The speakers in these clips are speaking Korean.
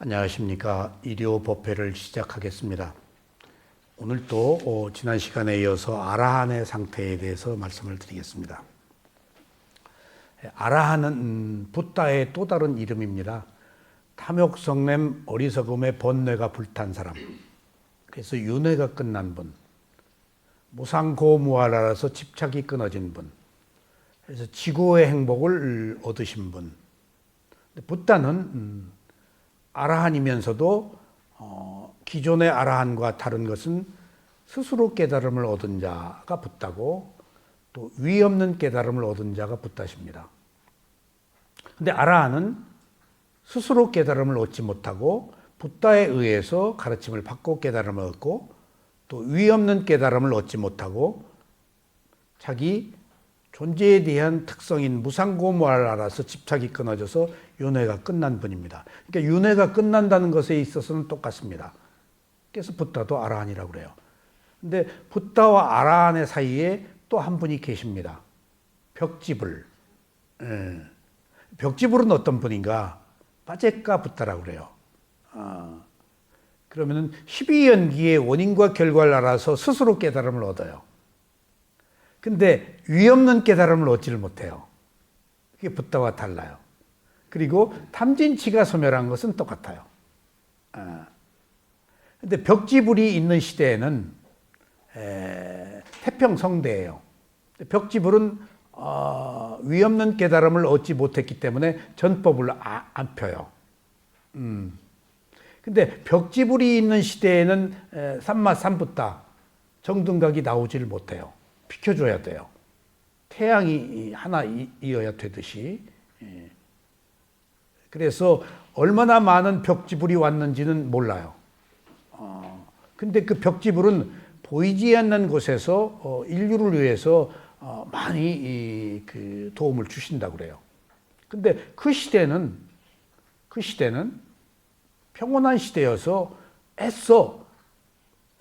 안녕하십니까. 일요법회를 시작하겠습니다. 오늘 또 지난 시간에 이어서 아라한의 상태에 대해서 말씀을 드리겠습니다. 아라한은 붓다의 또 다른 이름입니다. 탐욕성냄 어리석음에 번뇌가 불탄 사람, 그래서 윤회가 끝난 분, 무상고무하라라서 집착이 끊어진 분, 그래서 지고의 행복을 얻으신 분. 붓다는 아라한이면서도 기존의 아라한과 다른 것은 스스로 깨달음을 얻은 자가 붓다고, 또 위 없는 깨달음을 얻은 자가 붓다십니다. 근데 아라한은 스스로 깨달음을 얻지 못하고 붓다에 의해서 가르침을 받고 깨달음을 얻고, 또 위 없는 깨달음을 얻지 못하고 자기 존재에 대한 특성인 무상고무를 알아서 집착이 끊어져서 윤회가 끝난 분입니다. 그러니까 윤회가 끝난다는 것에 있어서는 똑같습니다. 그래서 붓다도 아라한이라고 그래요. 근데 붓다와 아라한의 사이에 또 한 분이 계십니다. 벽지불. 벽지불은 어떤 분인가? 빠제가 붓다라고 그래요. 그러면은 12연기의 원인과 결과를 알아서 스스로 깨달음을 얻어요. 근데 위 없는 깨달음을 얻지를 못해요. 그게 붓다와 달라요. 그리고 탐진치가 소멸한 것은 똑같아요. 근데 벽지불이 있는 시대에는 태평성대예요. 벽지불은 위 없는 깨달음을 얻지 못했기 때문에 전법을 안 펴요. 근데 벽지불이 있는 시대에는 삼마삼붓다 정등각이 나오지를 못해요. 비켜줘야 돼요. 태양이 하나 이어야 되듯이. 그래서 얼마나 많은 벽지불이 왔는지는 몰라요. 근데 그 벽지불은 보이지 않는 곳에서 인류를 위해서 많이 그 도움을 주신다고 그래요. 근데 그 시대는 평온한 시대여서 애써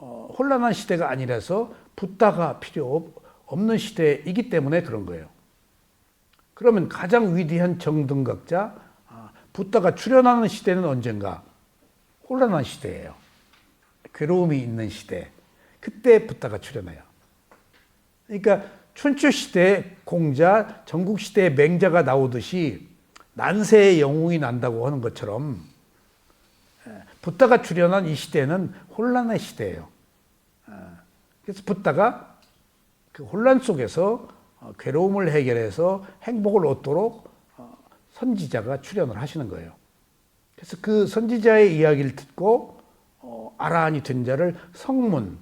혼란한 시대가 아니라서 붓다가 필요 없는 시대이기 때문에 그런 거예요. 그러면 가장 위대한 정등각자 붓다가 출현하는 시대는 언젠가? 혼란한 시대예요. 괴로움이 있는 시대. 그때 붓다가 출현해요. 그러니까 춘추시대에 공자, 전국시대에 맹자가 나오듯이 난세의 영웅이 난다고 하는 것처럼 붓다가 출현한 이 시대는 혼란의 시대예요. 그래서 붓다가 그 혼란 속에서 괴로움을 해결해서 행복을 얻도록 선지자가 출현을 하시는 거예요. 그래서 그 선지자의 이야기를 듣고 아라한이 된 자를 성문,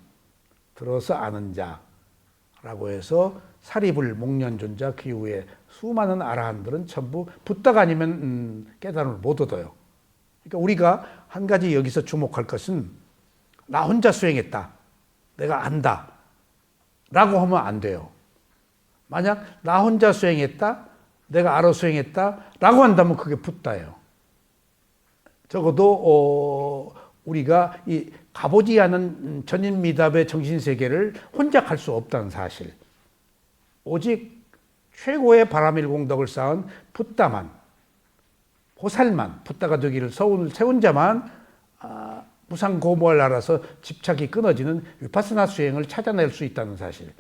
들어서 아는 자라고 해서 사리불, 목련존자, 그 이후에 수많은 아라한들은 전부 붓다가 아니면 깨달음을 못 얻어요. 그러니까 우리가 한 가지 여기서 주목할 것은 나 혼자 수행했다, 내가 안다 라고 하면 안 돼요. 만약 나 혼자 수행했다, 내가 알아 수행했다 라고 한다면 그게 붓다예요. 적어도 우리가 이 가보지 않은 전인미답의 정신세계를 혼자 갈 수 없다는 사실. 오직 최고의 바라밀공덕을 쌓은 붓다만, 보살만, 붓다가 되기를 세운 자만 무상고무를 알아서 집착이 끊어지는 위파스나 수행을 찾아낼 수 있다는 사실.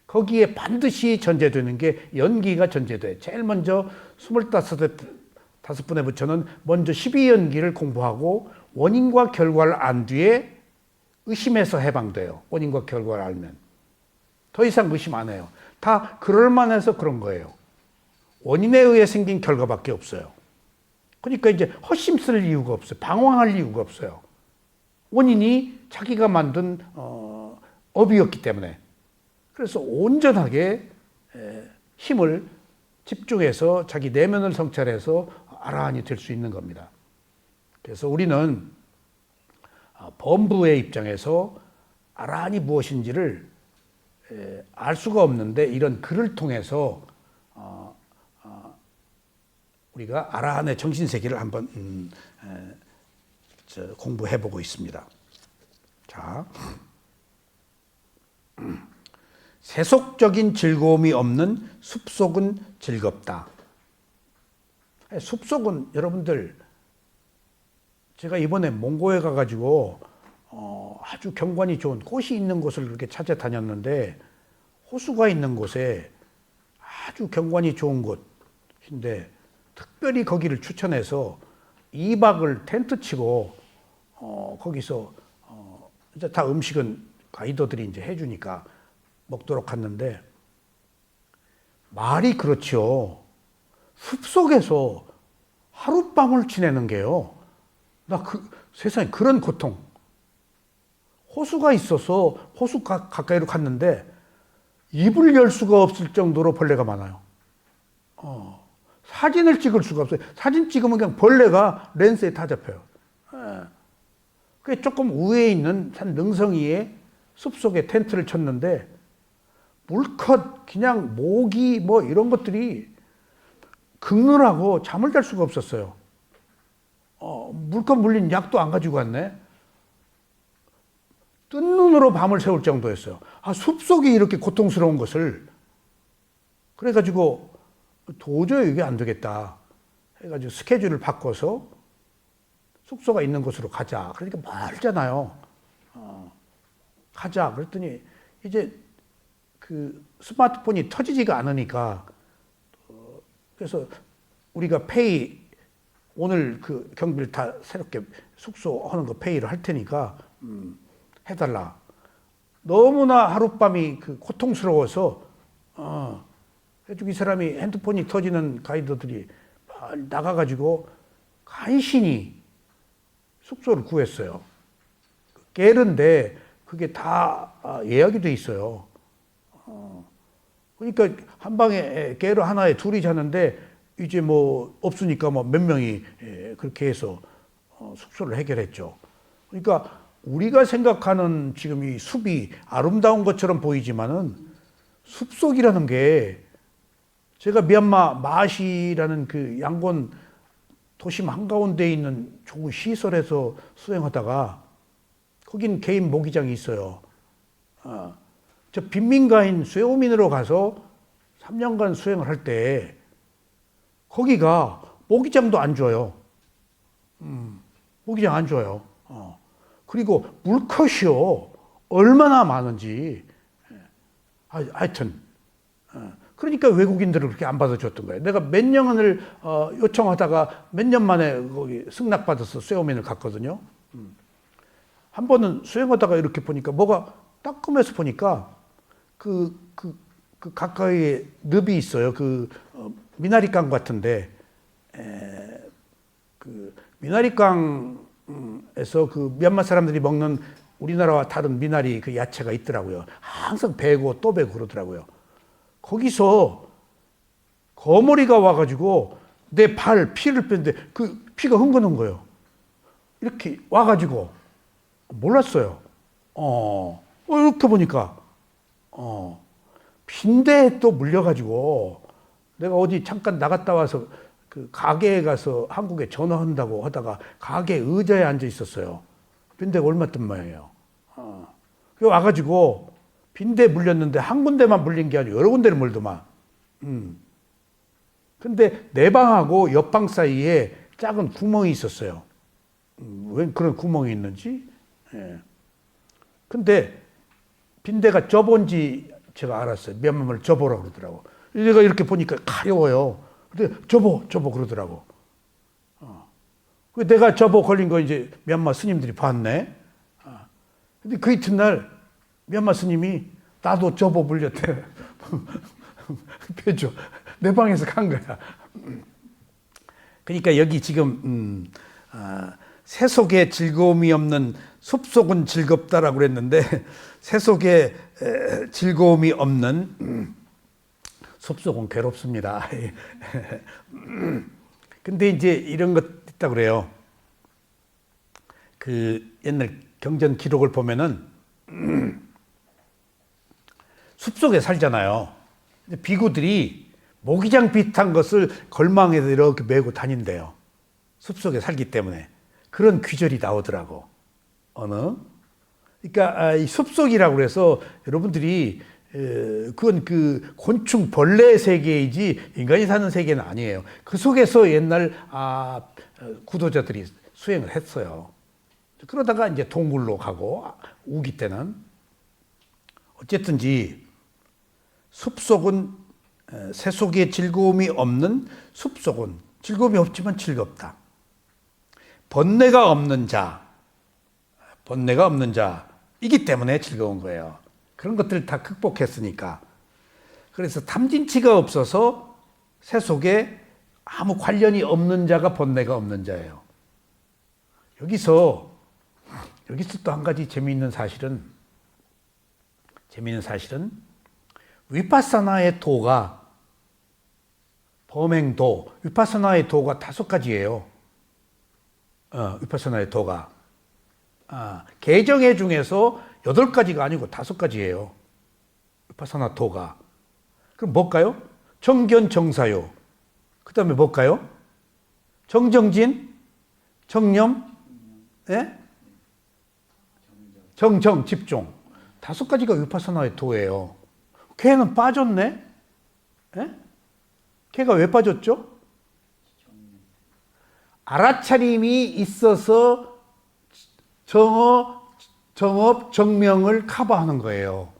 거기에 반드시 전제되는 게 연기가 전제돼. 제일 먼저 25분의 부처는 먼저 12연기를 공부하고 원인과 결과를 안 뒤에 의심에서 해방돼요. 원인과 결과를 알면. 더 이상 의심 안 해요. 다 그럴만해서 그런 거예요. 원인에 의해 생긴 결과밖에 없어요. 그러니까 이제 헛심 쓸 이유가 없어요. 방황할 이유가 없어요. 원인이 자기가 만든 업이었기 때문에. 그래서 온전하게 힘을 집중해서 자기 내면을 성찰해서 아라한이 될 수 있는 겁니다. 그래서 우리는 범부의 입장에서 아라한이 무엇인지를 알 수가 없는데 이런 글을 통해서 우리가 아라한의 정신세계를 한번 공부해보고 있습니다. 자, 세속적인 즐거움이 없는 숲속은 즐겁다. 숲속은 여러분들 제가 이번에 몽고에 가가지고 아주 경관이 좋은 꽃이 있는 곳을 그렇게 찾아다녔는데 호수가 있는 곳에 아주 경관이 좋은 곳인데 특별히 거기를 추천해서 2박을 텐트 치고 거기서 이제 다 음식은 가이드들이 이제 해주니까 먹도록 갔는데 말이 그렇지요. 숲속에서 하룻밤을 지내는 게요. 나 세상에 그런 고통. 호수가 있어서 호수 가까이로 갔는데 입을 열 수가 없을 정도로 벌레가 많아요. 사진을 찍을 수가 없어요. 사진 찍으면 그냥 벌레가 렌즈에 다 잡혀요. 그게 조금 우회에 있는 산 능성이에 숲속에 텐트를 쳤는데 물컷 그냥 모기 뭐 이런 것들이 긁느라고 잠을 잘 수가 없었어요. 물컷 물린 약도 안 가지고 갔네. 뜬 눈으로 밤을 새울 정도였어요. 숲속이 이렇게 고통스러운 것을. 그래가지고 도저히 이게 안 되겠다 해가지고 스케줄을 바꿔서 숙소가 있는 곳으로 가자. 그러니까 멀잖아요. 가자. 그랬더니 이제 그 스마트폰이 터지지가 않으니까 그래서 우리가 페이 오늘 그 경비를 다 새롭게 숙소 하는 거 페이를 할 테니까 해달라. 너무나 하룻밤이 그 고통스러워서 이 사람이 핸드폰이 터지는 가이드들이 나가가지고 간신히 숙소를 구했어요. 게르인데 그게 다 예약이 돼 있어요. 그러니까 한 방에 게르 하나에 둘이 자는데 이제 뭐 없으니까 뭐 몇 명이 그렇게 해서 숙소를 해결했죠. 그러니까 우리가 생각하는 지금 이 숲이 아름다운 것처럼 보이지만은 숲속이라는 게 제가 미얀마 마시라는 그 양곤 도심 한가운데에 있는 좋은 시설에서 수행하다가 거긴 개인 모기장이 있어요. 저 빈민가인 쇠오민으로 가서 3년간 수행을 할 때 거기가 모기장도 안 줘요. 모기장 안 줘요. 그리고 물컷이요. 얼마나 많은지. 하여튼. 그러니까 외국인들을 그렇게 안 받아줬던 거예요. 내가 몇 년을 요청하다가 몇 년 만에 거기 승낙받아서 쇠오민을 갔거든요. 한 번은 수행하다가 이렇게 보니까 뭐가 따끔해서 보니까 그 가까이에 늪이 있어요. 미나리강 같은데, 그 미나리강에서 그 미얀마 사람들이 먹는 우리나라와 다른 미나리 그 야채가 있더라고요. 항상 베고 또 베고 그러더라고요. 거기서 거머리가 와가지고 내 발 피를 뺐는데 그 피가 흥건한 거예요. 이렇게 와가지고 몰랐어요. 이렇게 보니까 빈대에 또 물려가지고 내가 어디 잠깐 나갔다 와서 그 가게에 가서 한국에 전화한다고 하다가 가게 의자에 앉아 있었어요. 빈대가 얼마 뜬 모양이에요. 그 와가지고 빈대 물렸는데 한 군데만 물린 게 아니고 여러 군데를 물더만. 근데 내 방하고 옆방 사이에 작은 구멍이 있었어요. 왜 그런 구멍이 있는지. 근데 빈대가 접은지 제가 알았어요. 미얀마말 접어라 그러더라고. 내가 이렇게 보니까 가려워요. 근데 접어 그러더라고. 내가 접어 걸린 거 이제 미얀마 스님들이 봤네. 근데 그 이튿날 미얀마 스님이 나도 접어 물렸대. 펴줘. 내 방에서 간 거야. 그러니까 여기 지금 새 속에 즐거움이 없는 숲속은 즐겁다라고 그랬는데 새 속에 즐거움이 없는 숲속은 괴롭습니다. 근데 이제 이런 것 있다 그래요. 그 옛날 경전 기록을 보면은 숲속에 살잖아요. 비구들이 모기장 비슷한 것을 걸망에서 이렇게 메고 다닌대요. 숲속에 살기 때문에. 그런 귀절이 나오더라고. 그러니까 이 숲속이라고 그래서 여러분들이 그건 그 곤충 벌레 세계이지 인간이 사는 세계는 아니에요. 그 속에서 옛날 구도자들이 수행을 했어요. 그러다가 이제 동굴로 가고 우기 때는 어쨌든지 숲속은 새속에 즐거움이 없는 숲속은 즐거움이 없지만 즐겁다. 번뇌가 없는 자이기 때문에 즐거운 거예요. 그런 것들을 다 극복했으니까. 그래서 탐진치가 없어서 새속에 아무 관련이 없는 자가 번뇌가 없는 자예요. 여기서 또 한 가지 재미있는 사실은 위파사나의 도가 범행도, 위파사나의 도가 5가지예요. 위파사나의 도가. 개정의 중에서 8가지가 아니고 5가지예요. 위파사나 도가. 그럼 뭘까요? 정견, 정사요. 그 다음에 뭘까요? 정정진, 정념, 예? 정정, 집중. 5가지가 위파사나의 도예요. 걔는 빠졌네? 예? 걔가 왜 빠졌죠? 알아차림이 있어서 정업, 정명을 커버하는 거예요.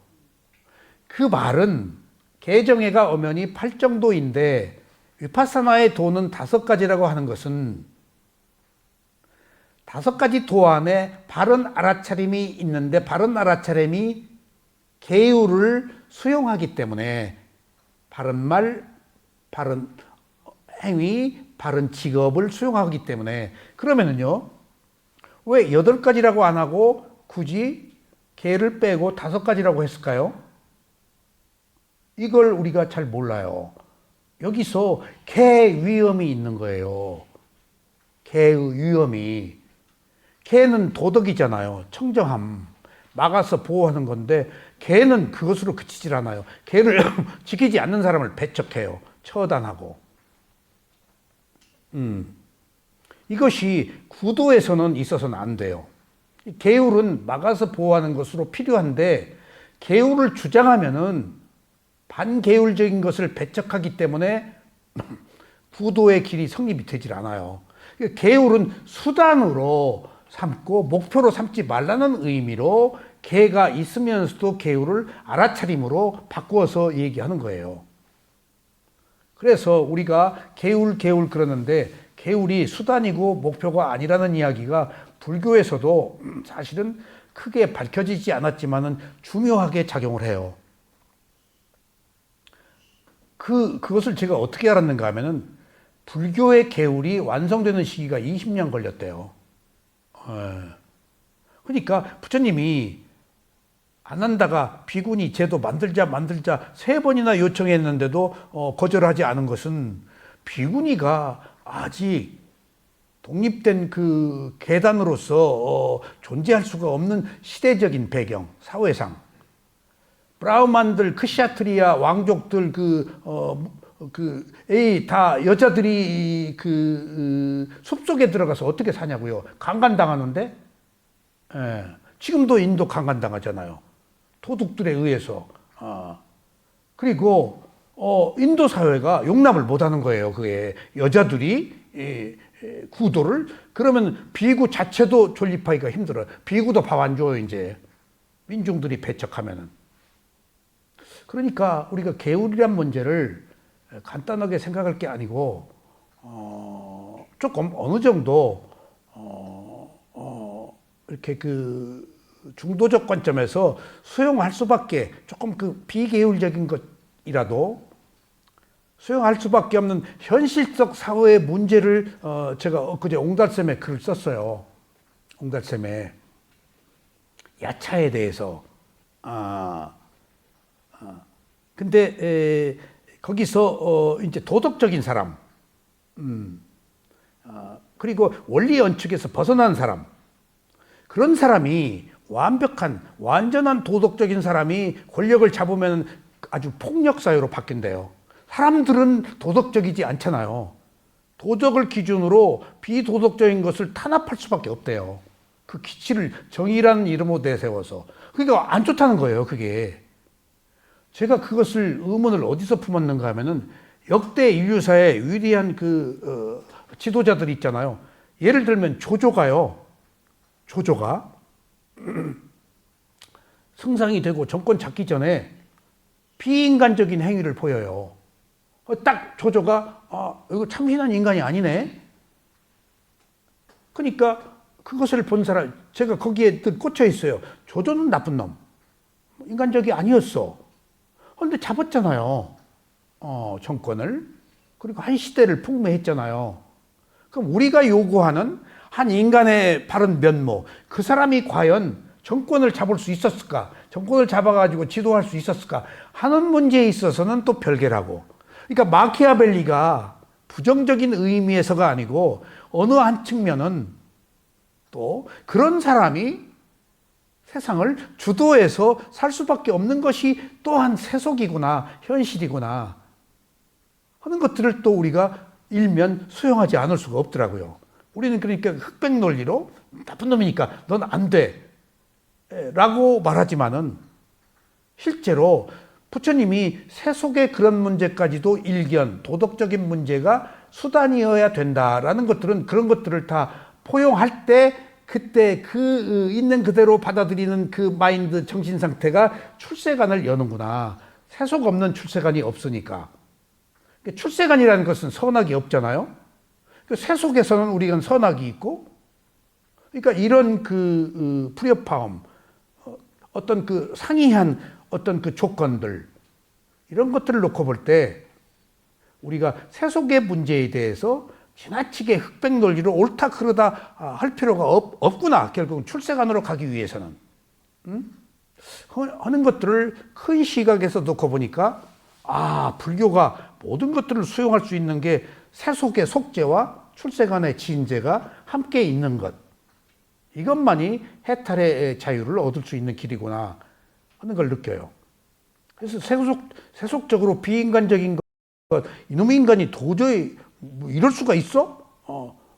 그 말은 개정회가 엄연히 8정도인데 위파사나의 도는 5가지라고 하는 것은 5가지 도 안에 바른 알아차림이 있는데 바른 알아차림이 계율을 수용하기 때문에 바른 말, 바른 행위, 바른 직업을 수용하기 때문에 그러면은요 왜 8가지라고 안 하고 굳이 개를 빼고 5가지라고 했을까요? 이걸 우리가 잘 몰라요. 여기서 개의 위험이 있는 거예요. 개의 위험이. 개는 도덕이잖아요. 청정함. 막아서 보호하는 건데 개는 그것으로 그치질 않아요. 개를 지키지 않는 사람을 배척해요. 처단하고. 이것이 구도에서는 있어서는 안 돼요. 계율은 막아서 보호하는 것으로 필요한데 계율을 주장하면은 반계율적인 것을 배척하기 때문에 구도의 길이 성립이 되질 않아요. 계율은 수단으로 삼고 목표로 삼지 말라는 의미로 계가 있으면서도 계율을 알아차림으로 바꾸어서 얘기하는 거예요. 그래서 우리가 계율 그러는데 계율이 수단이고 목표가 아니라는 이야기가 불교에서도 사실은 크게 밝혀지지 않았지만은 중요하게 작용을 해요. 그것을 제가 어떻게 알았는가 하면은 불교의 계율이 완성되는 시기가 20년 걸렸대요. 그러니까 부처님이 안 한다가 비구니 제도 만들자 3번이나 요청했는데도 거절하지 않은 것은 비구니가 아직 독립된 그 계단으로서 존재할 수가 없는 시대적인 배경, 사회상 브라흐만들, 크샤트리아 왕족들 다 여자들이 숲속에 들어가서 어떻게 사냐고요? 강간당하는데? 예. 지금도 인도 강간당하잖아요. 도둑들에 의해서. 그리고 인도 사회가 용납을 못하는 거예요. 그게 여자들이 구도를. 그러면 비구 자체도 존립하기가 힘들어요. 비구도 밥 안 줘요. 이제 민중들이 배척하면은. 그러니까 우리가 계율이란 문제를 간단하게 생각할 게 아니고 조금 어느 정도 이렇게 그 중도적 관점에서 수용할 수밖에, 조금 그 비계율적인 것이라도 수용할 수밖에 없는 현실적 사회의 문제를 제가 엊그제 옹달샘에 글을 썼어요. 옹달샘에 야차에 대해서. 근데 거기서 이제 도덕적인 사람, 그리고 원리 연축에서 벗어난 사람, 그런 사람이 완전한 도덕적인 사람이 권력을 잡으면 아주 폭력 사회로 바뀐대요. 사람들은 도덕적이지 않잖아요. 도덕을 기준으로 비도덕적인 것을 탄압할 수밖에 없대요. 그 기치를 정의라는 이름으로 내세워서. 그러니까 안 좋다는 거예요, 그게. 제가 그것을 의문을 어디서 품었는가 하면은 역대 인류사의 위대한 지도자들 있잖아요. 예를 들면 조조가 승상이 되고 정권 잡기 전에 비인간적인 행위를 보여요. 딱 조조가 이거 참신한 인간이 아니네. 그러니까 그것을 본 사람, 제가 거기에 꽂혀 있어요. 조조는 나쁜 놈, 인간적이 아니었어. 그런데 잡았잖아요. 정권을. 그리고 한 시대를 풍미했잖아요. 그럼 우리가 요구하는 한 인간의 바른 면모, 그 사람이 과연 정권을 잡을 수 있었을까? 정권을 잡아가지고 지도할 수 있었을까? 하는 문제에 있어서는 또 별개라고. 그러니까 마키아벨리가 부정적인 의미에서가 아니고 어느 한 측면은 또 그런 사람이 세상을 주도해서 살 수밖에 없는 것이 또한 세속이구나, 현실이구나 하는 것들을 또 우리가 일면 수용하지 않을 수가 없더라고요. 우리는 그러니까 흑백 논리로 나쁜 놈이니까 넌 안 돼 라고 말하지만은 실제로 부처님이 세속의 그런 문제까지도 일견, 도덕적인 문제가 수단이어야 된다라는 것들은 그런 것들을 다 포용할 때 그때 그 있는 그대로 받아들이는 그 마인드 정신 상태가 출세관을 여는구나. 세속 없는 출세관이 없으니까. 출세관이라는 것은 선악이 없잖아요. 세속에서는 우리가 선악이 있고, 그러니까 이런 그 불협화음, 어떤 그 상이한 어떤 그 조건들, 이런 것들을 놓고 볼 때 우리가 세속의 문제에 대해서 지나치게 흑백 논리로 옳다 그르다 할 필요가 없구나. 결국 출세관으로 가기 위해서는. 하는 것들을 큰 시각에서 놓고 보니까 불교가 모든 것들을 수용할 수 있는 게 세속의 속죄와 출세관의 진죄가 함께 있는 것. 이것만이 해탈의 자유를 얻을 수 있는 길이구나 하는 걸 느껴요. 그래서 세속적으로 비인간적인 것, 이놈의 인간이 도저히 이럴 수가 있어?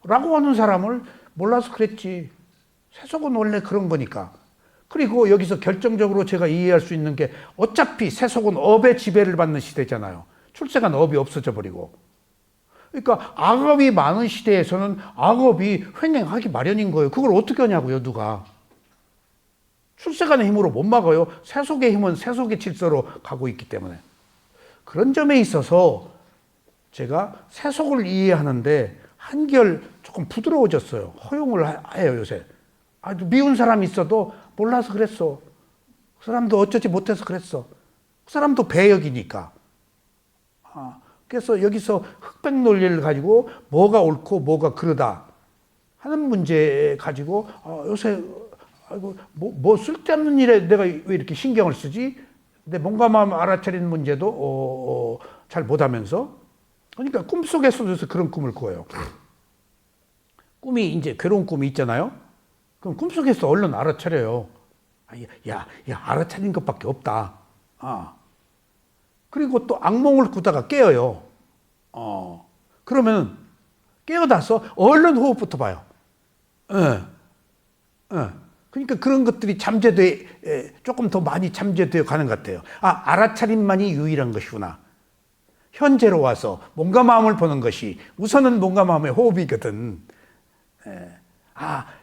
라고 하는 사람을 몰라서 그랬지. 세속은 원래 그런 거니까. 그리고 여기서 결정적으로 제가 이해할 수 있는 게 어차피 세속은 업의 지배를 받는 시대잖아요. 출세관 업이 없어져 버리고. 그러니까 악업이 많은 시대에서는 악업이 횡행하기 마련인 거예요. 그걸 어떻게 하냐고요, 누가. 출세관의 힘으로 못 막아요. 세속의 힘은 세속의 질서로 가고 있기 때문에. 그런 점에 있어서 제가 세속을 이해하는데 한결 조금 부드러워졌어요. 허용을 해요, 요새. 미운 사람이 있어도 몰라서 그랬어. 그 사람도 어쩌지 못해서 그랬어. 그 사람도 배역이니까. 그래서 여기서 흑백 논리를 가지고 뭐가 옳고 뭐가 그르다 하는 문제 가지고 요새 뭐 쓸데없는 일에 내가 왜 이렇게 신경을 쓰지? 내 몸과 마음 알아차리는 문제도 잘 못하면서. 그러니까 꿈속에서도 그런 꿈을 꿔요. 꿈이 이제 괴로운 꿈이 있잖아요. 그럼 꿈속에서 얼른 알아차려요. 야, 알아차린 것밖에 없다. 그리고 또 악몽을 꾸다가 깨어요. 그러면 깨어나서 얼른 호흡부터 봐요. 그러니까 그런 것들이 조금 더 많이 잠재되어 가는 것 같아요. 알아차림만이 유일한 것이구나. 현재로 와서 몸과 마음을 보는 것이 우선은 몸과 마음의 호흡이거든.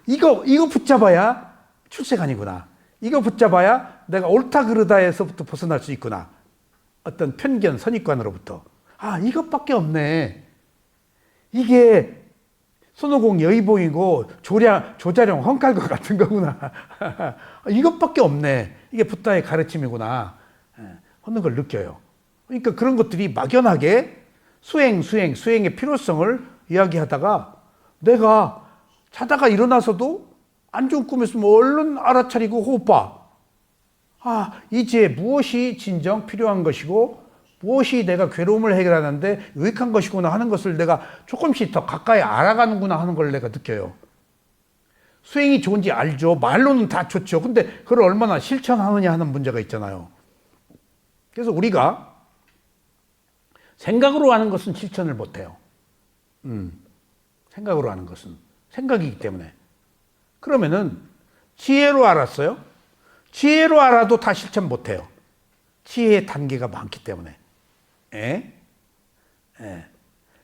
이거 붙잡아야 출세관이구나. 이거 붙잡아야 내가 옳다 그르다에서부터 벗어날 수 있구나. 어떤 편견, 선입관으로부터. 이것밖에 없네. 이게 손오공 여의봉이고 조자룡 헝칼거 같은 거구나. 이것밖에 없네. 이게 붓다의 가르침이구나 하는 걸 느껴요. 그러니까 그런 것들이 막연하게 수행의 필요성을 이야기하다가 내가 자다가 일어나서도 안 좋은 꿈이었으면 얼른 알아차리고 호흡 봐. 이제 무엇이 진정 필요한 것이고 무엇이 내가 괴로움을 해결하는데 유익한 것이구나 하는 것을 내가 조금씩 더 가까이 알아가는구나 하는 걸 내가 느껴요. 수행이 좋은지 알죠. 말로는 다 좋죠. 근데 그걸 얼마나 실천하느냐 하는 문제가 있잖아요. 그래서 우리가 생각으로 하는 것은 실천을 못해요. 생각으로 하는 것은 생각이기 때문에. 그러면은 지혜로 알았어요. 지혜로 알아도 다 실천 못해요. 지혜의 단계가 많기 때문에.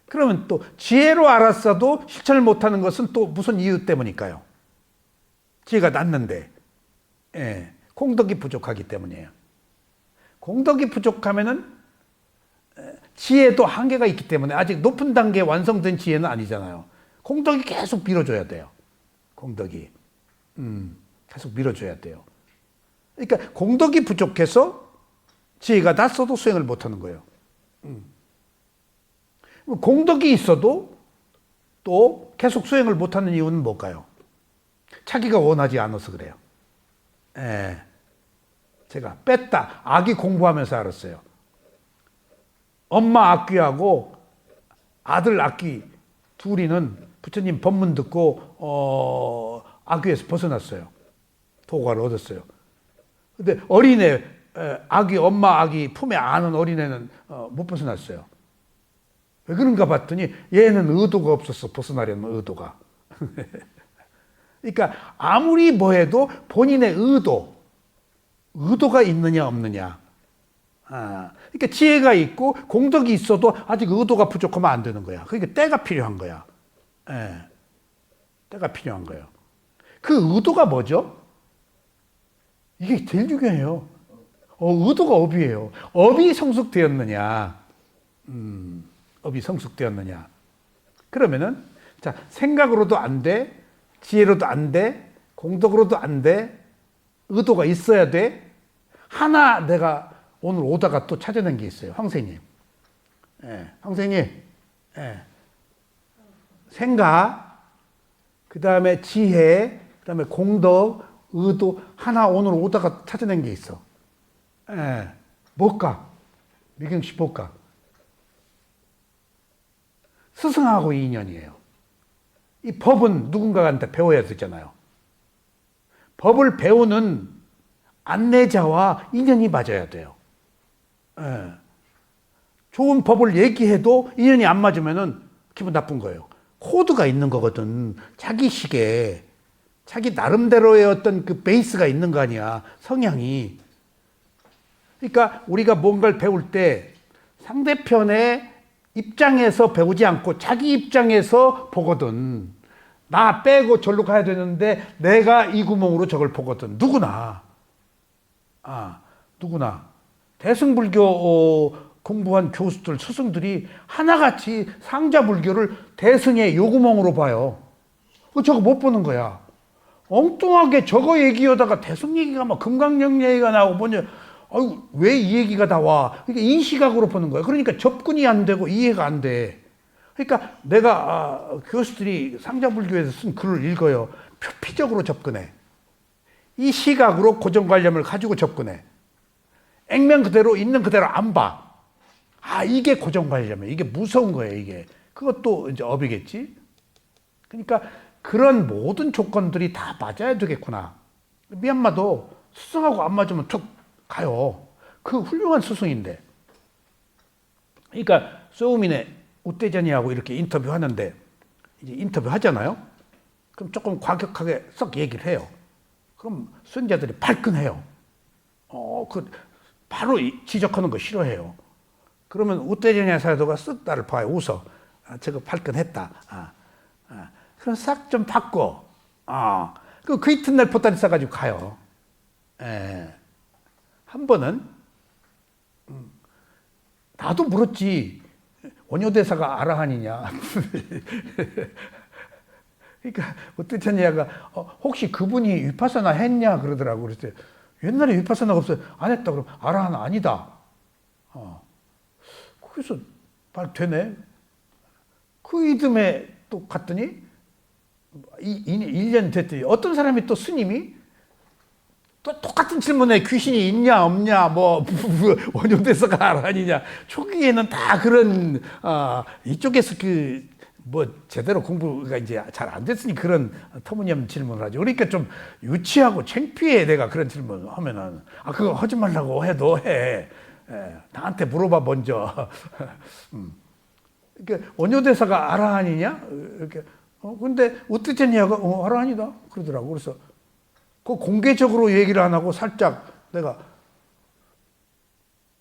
그러면 또 지혜로 알았어도 실천을 못하는 것은 또 무슨 이유 때문일까요? 지혜가 낮는데, 예, 공덕이 부족하기 때문이에요. 공덕이 부족하면은 지혜도 한계가 있기 때문에 아직 높은 단계에 완성된 지혜는 아니잖아요. 공덕이 계속 밀어줘야 돼요. 공덕이 계속 밀어줘야 돼요. 그러니까 공덕이 부족해서 지혜가 낮아도 수행을 못하는 거예요. 공덕이 있어도 또 계속 수행을 못하는 이유는 뭘까요? 자기가 원하지 않아서 그래요. 예. 제가 뺐다. 아기 공부하면서 알았어요. 엄마 악귀하고 아들 악귀 둘이는 부처님 법문 듣고 악귀에서 벗어났어요. 도가를 얻었어요. 근데 어린애, 아기, 엄마 아기 품에 안은 어린애는 못 벗어났어요. 왜 그런가 봤더니 얘는 의도가 없었어. 벗어나려는 의도가. 그러니까 아무리 뭐 해도 본인의 의도가 있느냐 없느냐. 그러니까 지혜가 있고 공덕이 있어도 아직 의도가 부족하면 안 되는 거야. 그러니까 때가 필요한 거야. 예. 때가 필요한 거예요. 그 의도가 뭐죠? 이게 제일 중요해요. 의도가 업이에요. 업이 성숙되었느냐. 업이 성숙되었느냐. 그러면은 자, 생각으로도 안 돼. 지혜로도 안 돼. 공덕으로도 안 돼. 의도가 있어야 돼. 하나 내가 오늘 오다가 또 찾아낸 게 있어요. 황생님. 예, 황생님. 예. 생각, 그 다음에 지혜, 그 다음에 공덕, 의도, 하나 오늘 오다가 찾아낸 게 있어. 예. 뭘까? 미경 씨 뭘까? 스승하고 인연이에요. 이 법은 누군가한테 배워야 되잖아요. 법을 배우는 안내자와 인연이 맞아야 돼요. 예. 좋은 법을 얘기해도 인연이 안 맞으면은 기분 나쁜 거예요. 코드가 있는 거거든. 자기식에, 자기 나름대로의 어떤 그 베이스가 있는 거 아니야. 성향이. 그러니까 우리가 뭔가를 배울 때 상대편의 입장에서 배우지 않고 자기 입장에서 보거든. 나 빼고 절로 가야 되는데 내가 이 구멍으로 저걸 보거든. 누구나. 누구나. 대승불교 공부한 교수들, 스승들이 하나같이 상자불교를 대승의 요구멍으로 봐요. 저거 못 보는 거야. 엉뚱하게 저거 얘기하다가 대승 얘기가 막 금강령 얘기가 나오고 뭐냐. 왜 이 얘기가 나와? 그러니까 이 시각으로 보는 거야. 그러니까 접근이 안 되고 이해가 안 돼. 그러니까 내가 교수들이 상자불교에서 쓴 글을 읽어요. 표피적으로 접근해. 이 시각으로 고정관념을 가지고 접근해. 액면 그대로 있는 그대로 안 봐. 이게 고정관념이야. 이게 무서운 거예요, 이게. 그것도 이제 업이겠지. 그러니까 그런 모든 조건들이 다 맞아야 되겠구나. 미얀마도 스승하고 안 맞으면 툭 가요. 그 훌륭한 스승인데. 그러니까 소우민의 우대전이하고 이렇게 인터뷰 하는데 이제 인터뷰 하잖아요. 그럼 조금 과격하게 썩 얘기를 해요. 그럼 수행자들이 발끈해요. 바로 지적하는 거 싫어해요. 그러면 우대전야 사도가 쓱 나를 봐요. 웃어. 저거 발끈했다. 그럼 싹 좀 바꿔. 그 이튿날 보따리 싸가지고 가요. 한 번은 나도 물었지. 원효대사가 아라한이냐. 그러니까 우대전야가 혹시 그분이 위파사나 했냐 그러더라고. 그랬더니 옛날에 위파사나가 없어요. 안 했다. 그럼 아라한 아니다. 그래서 말 되네. 그 이듬해 또 갔더니 1년 됐더니 어떤 사람이 또 스님이 또 똑같은 질문에 귀신이 있냐 없냐 뭐 원효대사가 아라한이냐. 초기에는 다 그런 이쪽에서 뭐 제대로 공부가 이제 잘 안 됐으니 그런 터무니없는 질문을 하죠. 그러니까 좀 유치하고 창피해. 내가 그런 질문을 하면은 그거 하지 말라고 해도 해. 나한테 물어봐 먼저. 그러니까 원효대사가 아라한이냐? 이렇게 근데 우대전야가 아라한이다 그러더라고. 그래서 그 공개적으로 얘기를 안 하고 살짝 내가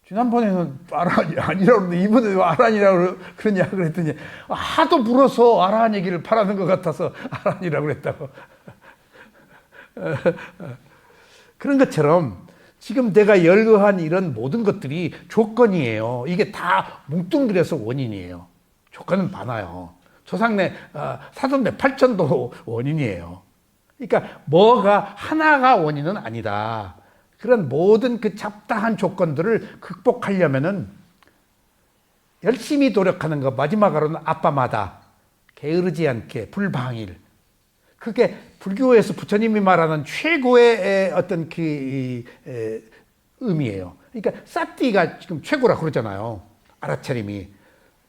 지난번에는 아니라고 그러는데 이번에 왜 아란이라고 그러냐 그랬더니 하도 불어서 아란 얘기를 바라는 것 같아서 아란이라고 그랬다고. 그런 것처럼 지금 내가 열거한 이런 모든 것들이 조건이에요. 이게 다 뭉뚱그려서 원인이에요. 조건은 많아요. 조상내, 사돈내 8천도 원인이에요. 그러니까 뭐가 하나가 원인은 아니다. 그런 모든 그 잡다한 조건들을 극복하려면은 열심히 노력하는 것, 마지막으로는 아빠마다 게으르지 않게 불방일. 그게 불교에서 부처님이 말하는 최고의 어떤 그 의미예요. 그러니까 사띠가 지금 최고라 그러잖아요. 알아차림이.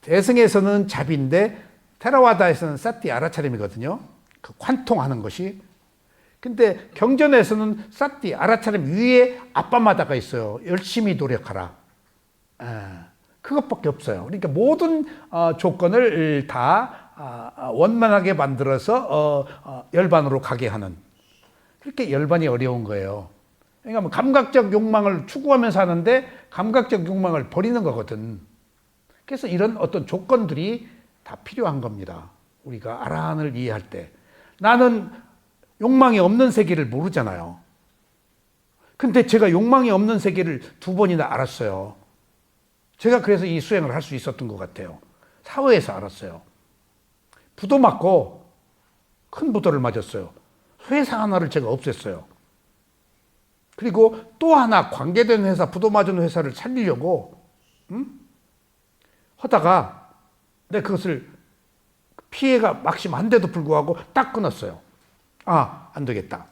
대승에서는 잡인데 테라와다에서는 사띠 알아차림이거든요. 그 관통하는 것이. 근데 경전에서는 사띠 알아차림 위에 아빠마다가 있어요. 열심히 노력하라. 그것밖에 없어요. 그러니까 모든 조건을 다 원만하게 만들어서 열반으로 가게 하는. 그렇게 열반이 어려운 거예요. 그러니까 뭐 감각적 욕망을 추구하면서 하는데 감각적 욕망을 버리는 거거든. 그래서 이런 어떤 조건들이 다 필요한 겁니다. 우리가 아란을 이해할 때. 나는 욕망이 없는 세계를 모르잖아요. 근데 제가 욕망이 없는 세계를 2번이나 알았어요. 제가 그래서 이 수행을 할 수 있었던 것 같아요. 사회에서 알았어요. 부도 맞고 큰 부도를 맞았어요. 회사 하나를 제가 없앴어요. 그리고 또 하나 관계된 회사, 부도 맞은 회사를 살리려고 하다가 내가 그것을 피해가 막심한데도 불구하고 딱 끊었어요. 안 되겠다.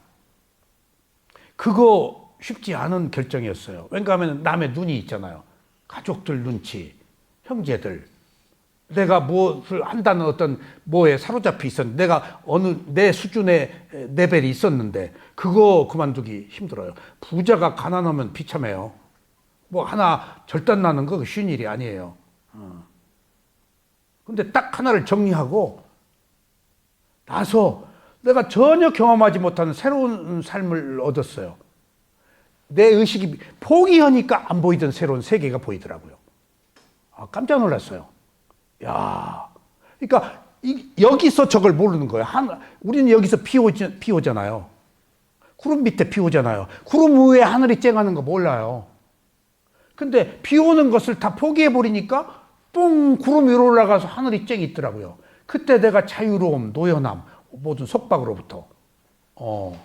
그거 쉽지 않은 결정이었어요. 왜냐하면 남의 눈이 있잖아요. 가족들 눈치, 형제들. 내가 무엇을 한다는 어떤 뭐에 사로잡혀 있었는데, 내가 어느 내 수준의 레벨이 있었는데, 그거 그만두기 힘들어요. 부자가 가난하면 비참해요. 뭐 하나 절단 나는 거 쉬운 일이 아니에요. 근데 딱 하나를 정리하고 나서 내가 전혀 경험하지 못하는 새로운 삶을 얻었어요. 내 의식이 포기하니까 안 보이던 새로운 세계가 보이더라고요. 깜짝 놀랐어요. 야, 그러니까 여기서 저걸 모르는 거예요. 우리는 여기서 비 오잖아요. 구름 밑에 비 오잖아요. 구름 위에 하늘이 쨍하는 거 몰라요. 근데 비 오는 것을 다 포기해버리니까 뿡 구름 위로 올라가서 하늘이 쨍 있더라고요. 그때 내가 자유로움, 노연함, 모든 속박으로부터. 또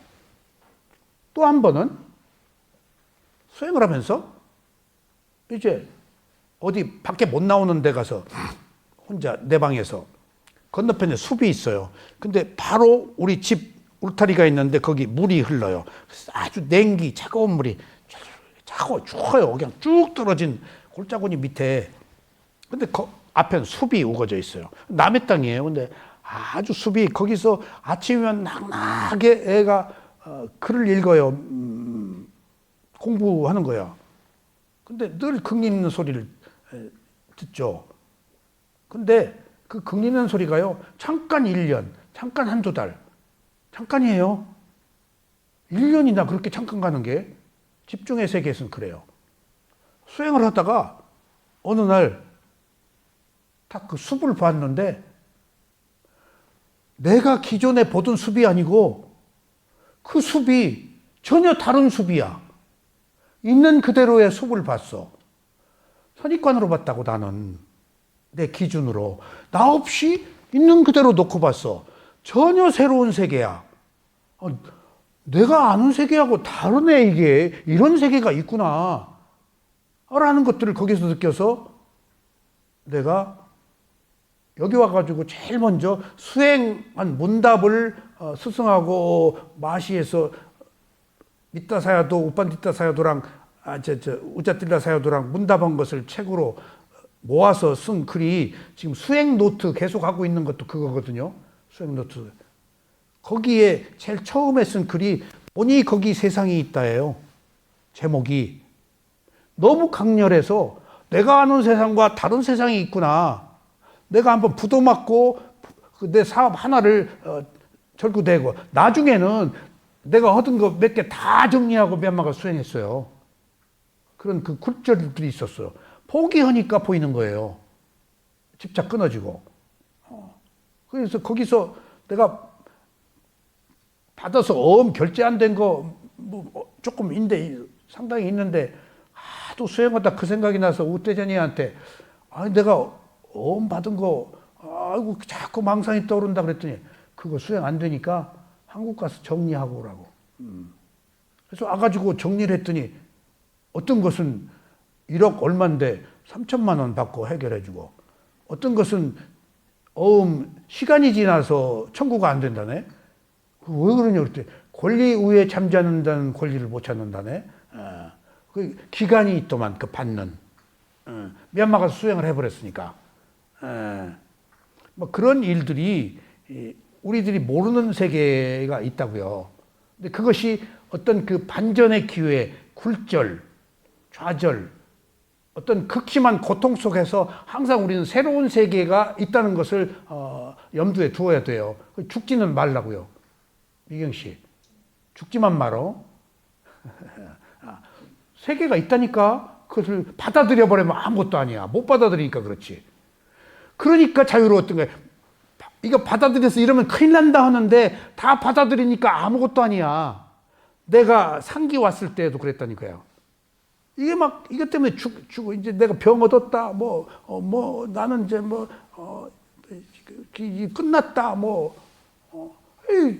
한 번은 수행을 하면서 이제 어디 밖에 못 나오는 데 가서 혼자 내 방에서 건너편에 숲이 있어요. 근데 바로 우리 집 울타리가 있는데 거기 물이 흘러요. 아주 냉기, 차가운 물이 추워요. 그냥 쭉 떨어진 골짜구니 밑에. 근데 앞엔 숲이 우거져 있어요. 남의 땅이에요. 근데 아주 숲이 거기서 아침이면 낭낭하게 애가 글을 읽어요. 공부하는 거야. 근데 늘 긁는 소리를 듣죠. 근데 그 긁는 소리가요. 잠깐 1년, 잠깐 1~2달. 잠깐이에요. 1년이나 그렇게 잠깐 가는 게 집중의 세계에서는 그래요. 수행을 하다가 어느 날 딱 그 숲을 봤는데 내가 기존에 보던 숲이 아니고 그 숲이 전혀 다른 숲이야. 있는 그대로의 숲을 봤어. 선입관으로 봤다고 나는. 내 기준으로. 나 없이 있는 그대로 놓고 봤어. 전혀 새로운 세계야. 내가 아는 세계하고 다르네 이게. 이런 세계가 있구나. 라는 것들을 거기서 느껴서 내가 여기 와가지고 제일 먼저 수행한 문답을 스승하고 마시에서 미타사야도, 우빤디타사야도랑 우짜틸라사야도랑 문답한 것을 책으로 모아서 쓴 글이 지금 수행 노트 계속 하고 있는 것도 그거거든요. 수행 노트. 거기에 제일 처음에 쓴 글이 보니 거기 세상이 있다예요. 제목이. 너무 강렬해서 내가 아는 세상과 다른 세상이 있구나. 내가 한번 부도 맞고 내 사업 하나를 절구대고 나중에는 내가 얻은 거 몇 개 다 정리하고 몇 마가 수행했어요. 그런 그 굴절들이 있었어요. 포기하니까 보이는 거예요. 집착 끊어지고. 그래서 거기서 내가 받아서 결제 안 된 거 뭐 조금 상당히 있는데 하도 수행하다 그 생각이 나서 우대전이한테 내가 받은 거 아이고 자꾸 망상이 떠오른다 그랬더니 그거 수행 안 되니까 한국 가서 정리하고 오라고. 그래서 와가지고 정리를 했더니 어떤 것은 1억 얼마인데 3천만 원 받고 해결해주고 어떤 것은 시간이 지나서 청구가 안 된다네. 왜 그러냐 그랬더니 권리 우에 잠지 않는다는 권리를 못 찾는다네. 그 기간이 있더만 그 받는. 미얀마 가서 수행을 해버렸으니까. 뭐 그런 일들이 우리들이 모르는 세계가 있다고요. 근데 그것이 어떤 그 반전의 기회, 굴절, 좌절, 어떤 극심한 고통 속에서 항상 우리는 새로운 세계가 있다는 것을 염두에 두어야 돼요. 죽지는 말라고요. 미경 씨. 죽지만 말어. 세계가 있다니까 그것을 받아들여 버리면 아무것도 아니야. 못 받아들이니까 그렇지. 그러니까 자유로웠던 거예요. 이거 받아들여서 이러면 큰일 난다 하는데 다 받아들이니까 아무것도 아니야. 내가 상기 왔을 때도 그랬다니까요. 이게 막 이것 때문에 죽고 이제 내가 병 얻었다 나는 이제 끝났다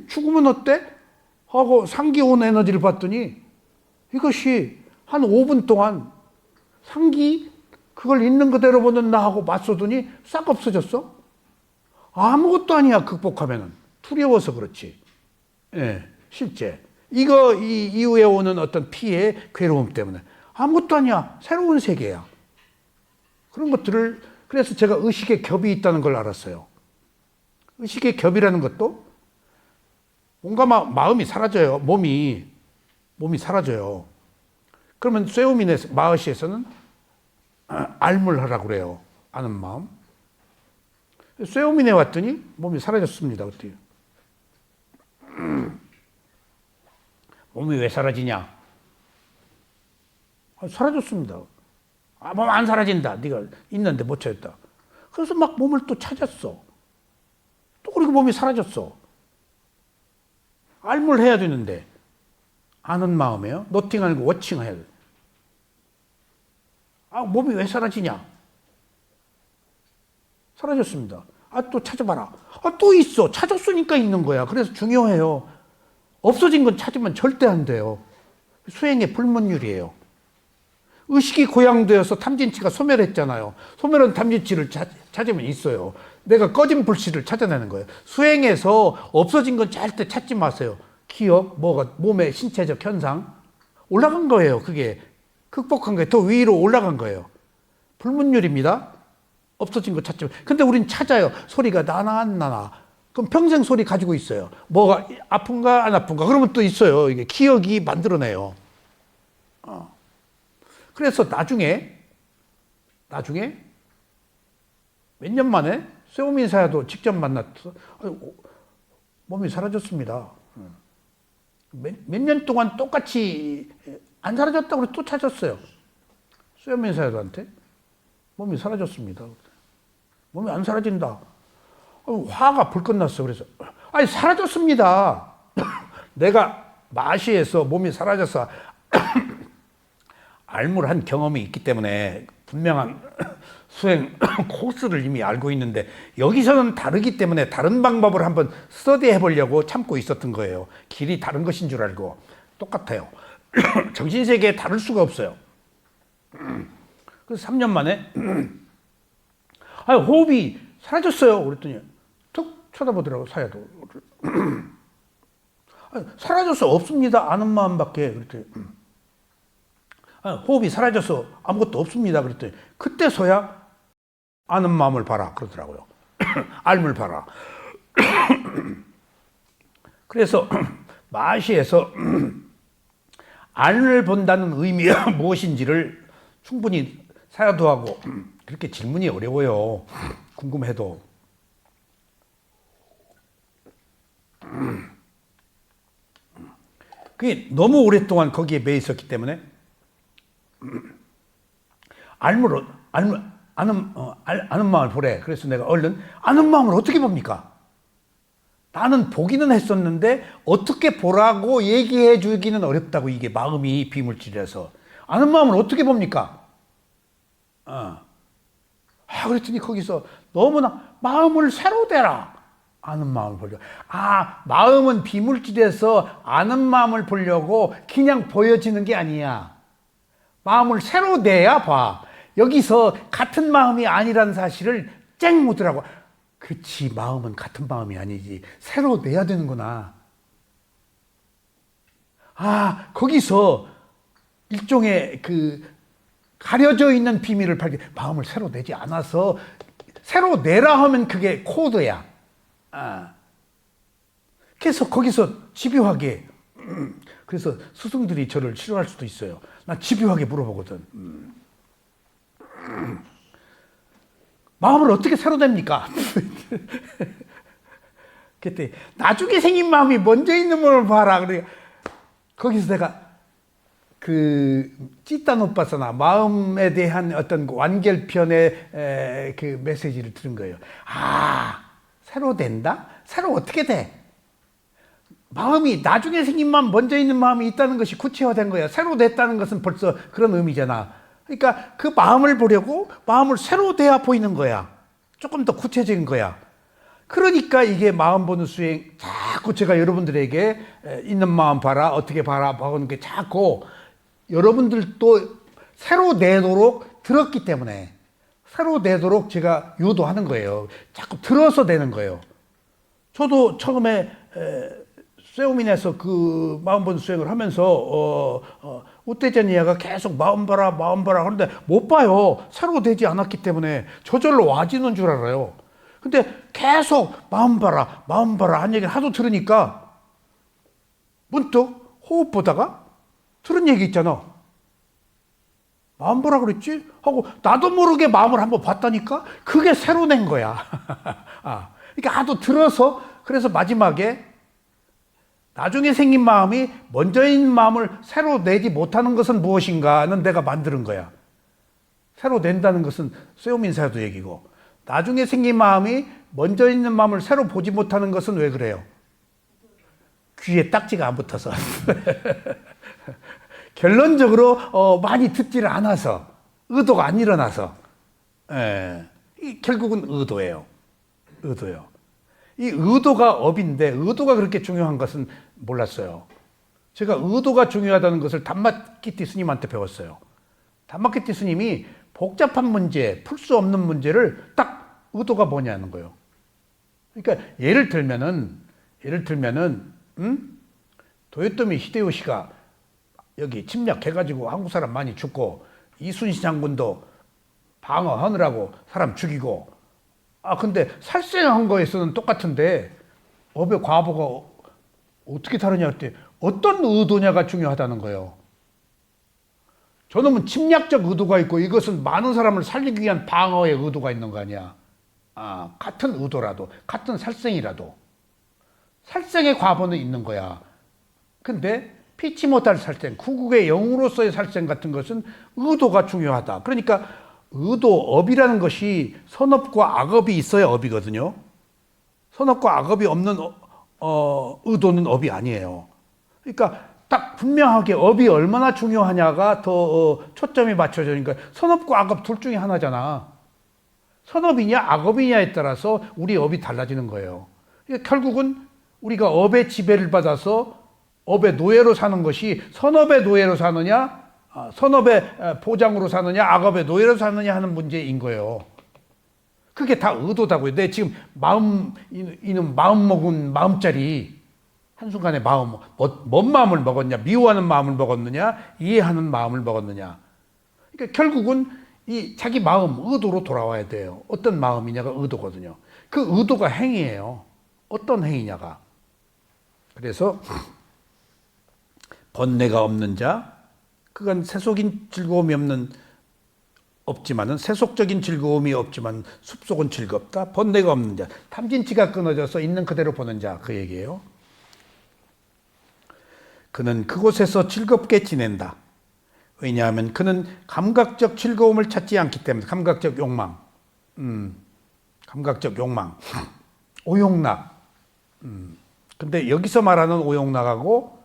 죽으면 어때? 하고 상기 온 에너지를 봤더니 이것이 한 5분 동안 상기 그걸 있는 그대로 보는 나하고 맞서더니 싹 없어졌어. 아무것도 아니야. 극복하면은 두려워서 그렇지. 예, 실제 이거 이후에 오는 어떤 피해, 괴로움 때문에 아무것도 아니야. 새로운 세계야. 그런 것들을 그래서 제가 의식의 겹이 있다는 걸 알았어요. 의식의 겹이라는 것도 뭔가 마음이 사라져요. 몸이 사라져요. 그러면 쇠우민의 마으시에서는 알물하라고 그래요. 아는 마음. 쇠우민에 왔더니 몸이 사라졌습니다. 어때요? 몸이 왜 사라지냐? 사라졌습니다. 몸 안 사라진다. 네가 있는데 못 찾았다. 그래서 막 몸을 또 찾았어. 또 그리고 몸이 사라졌어. 알물해야 되는데 아는 마음이에요. 노팅 아니고 워칭 해야 돼. 몸이 왜 사라지냐? 사라졌습니다. 또 찾아봐라. 또 있어. 찾았으니까 있는 거야. 그래서 중요해요. 없어진 건 찾으면 절대 안 돼요. 수행의 불문율이에요. 의식이 고양되어서 탐진치가 소멸했잖아요. 소멸한 탐진치를 찾으면 있어요. 내가 꺼진 불씨를 찾아내는 거예요. 수행에서 없어진 건 절대 찾지 마세요. 기억, 몸의 신체적 현상 올라간 거예요. 그게 극복한 거예요. 더 위로 올라간 거예요. 불문율입니다. 없어진 거 찾지 마. 근데 우린 찾아요. 소리가 나나 안 나나. 그럼 평생 소리 가지고 있어요. 뭐가 아픈가 안 아픈가. 그러면 또 있어요. 이게 기억이 만들어내요. 그래서 나중에 몇 년 만에 쇠오민 사야도 직접 만났어. 몸이 사라졌습니다. 몇 년 동안 똑같이 안 사라졌다고 또 찾았어요. 쇠오민 사야도한테 몸이 사라졌습니다. 몸이 안 사라진다. 화가 불끈 났어. 그래서 사라졌습니다. 내가 마시에서 몸이 사라졌어. 알물한 경험이 있기 때문에 분명한 수행 코스를 이미 알고 있는데 여기서는 다르기 때문에 다른 방법을 한번 스터디해 보려고 참고 있었던 거예요. 길이 다른 것인 줄 알고. 똑같아요. 정신세계에 다를 수가 없어요. 그래서 3년 만에 호흡이 사라졌어요. 그랬더니 툭 쳐다보더라고. 사야도. 사라졌어. 없습니다. 아는 마음밖에. 그랬더니 호흡이 사라져서 아무것도 없습니다. 그랬더니 그때서야 아는 마음을 봐라 그러더라고요. 알물 봐라. 그래서 마시에서 알을 본다는 의미가 무엇인지를 충분히 사야도하고 그렇게 질문이 어려워요. 궁금해도. 그게 너무 오랫동안 거기에 매 있었기 때문에 아는 마음을 보래. 그래서 내가 얼른 아는 마음을 어떻게 봅니까? 나는 보기는 했었는데 어떻게 보라고 얘기해 주기는 어렵다고. 이게 마음이 비물질이라서. 아는 마음을 어떻게 봅니까? 그랬더니 거기서 너무나 마음을 새로 대라. 아는 마음을 보려고. 마음은 비물질에서 아는 마음을 보려고 그냥 보여지는 게 아니야. 마음을 새로 내야 봐. 여기서 같은 마음이 아니라는 사실을 쨍 묻으라고. 그렇지, 마음은 같은 마음이 아니지. 새로 내야 되는구나. 거기서 일종의 가려져 있는 비밀을 마음을 새로 내지 않아서 새로 내라 하면 그게 코드야. 그래서 거기서 집요하게, 그래서 스승들이 저를 싫어할 수도 있어요. 나 집요하게 물어보거든. 마음을 어떻게 새로 냅니까? 그때 나중에 생긴 마음이 먼저 있는 걸 봐라. 그래. 거기서 내가 찌따노빠사나 마음에 대한 어떤 완결편의 그 메시지를 들은 거예요. 새로 된다? 새로 어떻게 돼? 마음이 나중에 생긴 마음, 먼저 있는 마음이 있다는 것이 구체화된 거야. 새로 됐다는 것은 벌써 그런 의미잖아. 그러니까 그 마음을 보려고 마음을 새로 돼야 보이는 거야. 조금 더 구체적인 거야. 그러니까 이게 마음 보는 수행, 자꾸 제가 여러분들에게 있는 마음 봐라, 어떻게 봐라, 하는 게 자꾸 여러분들도 새로 내도록 들었기 때문에 새로 내도록 제가 유도하는 거예요. 자꾸 들어서 되는 거예요. 저도 처음에 세오민에서 그 마음 보는 수행을 하면서 우대전이야가 계속 마음 봐라 하는데 못 봐요. 새로 되지 않았기 때문에 저절로 와지는 줄 알아요. 근데 계속 마음 봐라 한 얘기를 하도 들으니까 문득 호흡 보다가 들은 얘기 있잖아. 마음 보라 그랬지? 하고 나도 모르게 마음을 한번 봤다니까? 그게 새로 낸 거야. 그러니까 하도 들어서, 그래서 마지막에 나중에 생긴 마음이 먼저 있는 마음을 새로 내지 못하는 것은 무엇인가는 내가 만드는 거야. 새로 낸다는 것은 세오민사도 얘기고, 나중에 생긴 마음이 먼저 있는 마음을 새로 보지 못하는 것은 왜 그래요? 귀에 딱지가 안 붙어서. 결론적으로 많이 듣지를 않아서, 의도가 안 일어나서. 결국은 의도예요. 이 의도가 업인데 의도가 그렇게 중요한 것은 몰랐어요. 제가 의도가 중요하다는 것을 담마키티 스님한테 배웠어요. 담마키티 스님이 복잡한 문제, 풀 수 없는 문제를 딱 의도가 뭐냐는 거예요. 그러니까 예를 들면은 도요토미 히데요시가 여기 침략해가지고 한국 사람 많이 죽고, 이순신 장군도 방어하느라고 사람 죽이고, 근데 살생한 거에서는 똑같은데 업의 과보가 어떻게 다르냐 할때 어떤 의도냐가 중요하다는 거예요. 저놈은 침략적 의도가 있고 이것은 많은 사람을 살리기 위한 방어의 의도가 있는 거 아니야. 같은 의도라도, 같은 살생이라도 살생의 과보는 있는 거야. 근데 피치 못할 살생, 구국의 영으로서의 살생 같은 것은 의도가 중요하다. 그러니까 의도업이라는 것이 선업과 악업이 있어야 업이거든요. 선업과 악업이 없는 의도는 업이 아니에요. 그러니까 딱 분명하게 업이 얼마나 중요하냐가 더 초점이 맞춰지니까 선업과 악업 둘 중에 하나잖아. 선업이냐 악업이냐에 따라서 우리 업이 달라지는 거예요. 그러니까 결국은 우리가 업의 지배를 받아서 업의 노예로 사는 것이 선업의 노예로 사느냐, 선업의 보장으로 사느냐, 악업의 노예로 사느냐 하는 문제인 거예요. 그게 다 의도다고요. 내 지금 이는 마음 먹은 마음짜리 한순간에 뭔 마음을 먹었냐, 미워하는 마음을 먹었느냐, 이해하는 마음을 먹었느냐. 그러니까 결국은 이 자기 마음, 의도로 돌아와야 돼요. 어떤 마음이냐가 의도거든요. 그 의도가 행위예요. 어떤 행위냐가. 그래서 번뇌가 없는 자, 그건 세속인 즐거움이 없지만은 세속적인 즐거움이 없지만 숲속은 즐겁다. 번뇌가 없는 자, 탐진치가 끊어져서 있는 그대로 보는 자, 그 얘기예요. 그는 그곳에서 즐겁게 지낸다. 왜냐하면 그는 감각적 즐거움을 찾지 않기 때문에. 감각적 욕망, 감각적 욕망, 오용락. 근데 여기서 말하는 오용락하고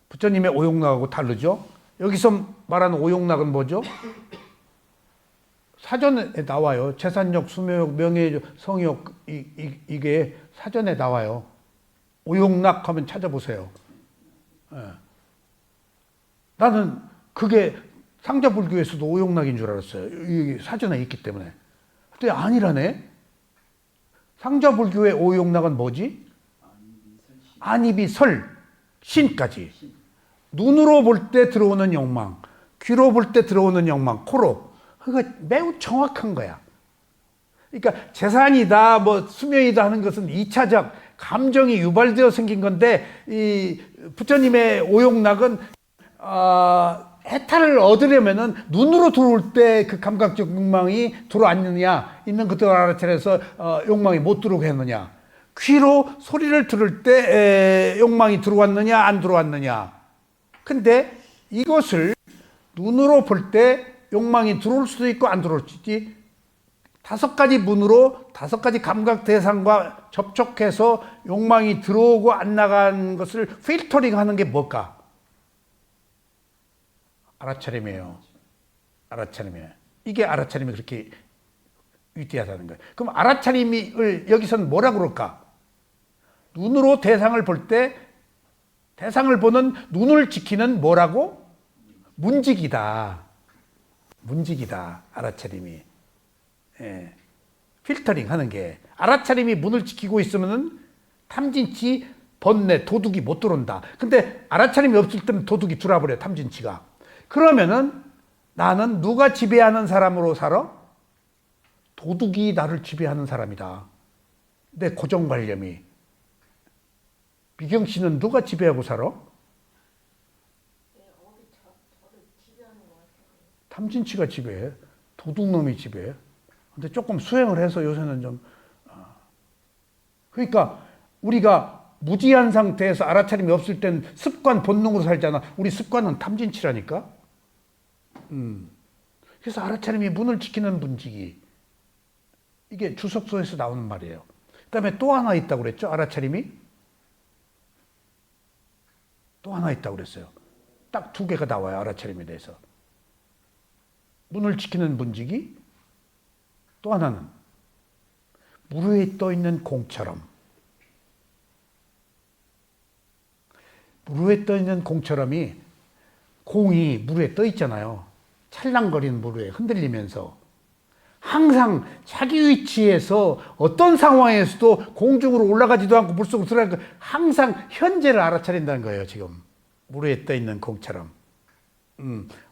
부처님의 오용락하고 다르죠. 여기서 말하는 오용락은 뭐죠? 사전에 나와요. 재산욕, 수묘욕, 명예욕, 성욕, 이게 사전에 나와요. 오용락 하면 찾아보세요. 예. 나는 그게 상자불교에서도 오용락인 줄 알았어요. 이게 사전에 있기 때문에. 근데 아니라네. 상자불교의 오용락은 뭐지? 안입이 설, 신까지. 눈으로 볼 때 들어오는 욕망, 귀로 볼 때 들어오는 욕망, 코로. 그거 매우 정확한 거야. 그러니까 재산이다, 뭐 수명이다 하는 것은 2차적 감정이 유발되어 생긴 건데, 이 부처님의 오용락은 해탈을 얻으려면은 눈으로 들어올 때 그 감각적 욕망이 들어왔느냐, 있는 그대로 알아차려서 욕망이 못 들어오게 했느냐, 귀로 소리를 들을 때 욕망이 들어왔느냐, 안 들어왔느냐. 근데 이것을 눈으로 볼 때 욕망이 들어올 수도 있고 안 들어올 수도 있지. 5가지 문으로 5가지 감각 대상과 접촉해서 욕망이 들어오고 안 나간 것을 필터링 하는 게 뭘까? 알아차림이에요. 알아차림이에요. 이게 알아차림이 그렇게 위대하다는 거예요. 그럼 알아차림을 여기서는 뭐라 그럴까? 눈으로 대상을 볼 때 대상을 보는 눈을 지키는 뭐라고? 문직이다. 문직이다. 알아차림이. 예. 필터링 하는 게. 알아차림이 문을 지키고 있으면은 탐진치, 번뇌, 도둑이 못 들어온다. 근데 알아차림이 없을 때는 도둑이 들어와버려, 탐진치가. 그러면은 나는 누가 지배하는 사람으로 살아? 도둑이 나를 지배하는 사람이다. 내 고정관념이. 미경 씨는 누가 지배하고 살아? 탐진치가 지배해. 도둑놈이 지배해. 근데 조금 수행을 해서 요새는 좀. 그러니까 우리가 무지한 상태에서 알아차림이 없을 땐 습관, 본능으로 살잖아. 우리 습관은 탐진치라니까. 그래서 알아차림이 문을 지키는 문지기. 이게 주석서에서 나오는 말이에요. 그 다음에 또 하나 있다고 그랬죠? 알아차림이? 또 하나 있다고 그랬어요. 딱 2개가 나와요. 알아차림에 대해서. 문을 지키는 문지기, 또 하나는 물 위에 떠 있는 공처럼. 물 위에 떠 있는 공처럼이, 공이 물 위에 떠 있잖아요. 찰랑거리는 물 위에 흔들리면서 항상 자기 위치에서 어떤 상황에서도 공중으로 올라가지도 않고 물속으로 들어가고 항상 현재를 알아차린다는 거예요. 지금 물 위에 떠 있는 공처럼.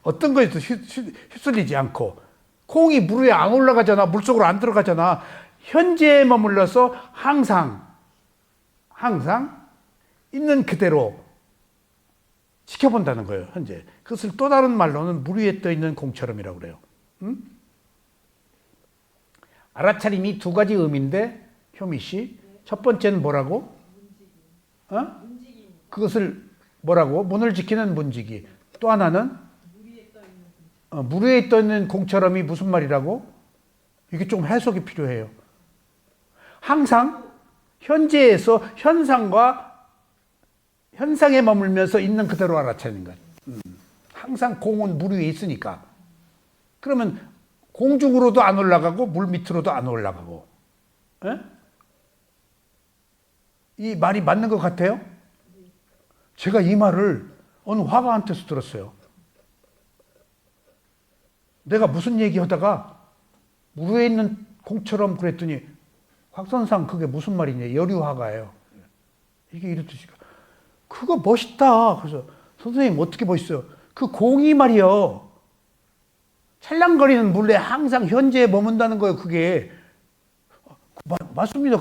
어떤 거에도 휩쓸리지 않고. 공이 물 위에 안 올라가잖아. 물속으로 안 들어가잖아. 현재에 머물러서 항상 있는 그대로 지켜본다는 거예요. 현재. 그것을 또 다른 말로는 물 위에 떠 있는 공처럼이라고 그래요. 알아차림이 2가지 의미인데, 효미 씨, 첫 번째는 뭐라고? 그것을 뭐라고? 문을 지키는 문지기. 또 하나는 물 위에 떠 있는 공처럼이 무슨 말이라고? 이게 좀 해석이 필요해요. 항상 현재에서 현상에 머물면서 있는 그대로 알아차리는 거예요. 항상 공은 물 위에 있으니까. 그러면 공중으로도 안 올라가고 물 밑으로도 안 올라가고. 에? 이 말이 맞는 것 같아요? 제가 이 말을 어느 화가한테서 들었어요. 내가 무슨 얘기하다가 물 위에 있는 공처럼 그랬더니 확선상 그게 무슨 말이냐. 여류화가예요. 이게 이렇듯이. 그거 멋있다. 그래서 선생님 어떻게 멋있어요? 그 공이 말이요. 찰랑거리는 물에 항상 현재에 머문다는 거예요. 그게. 맞습니다.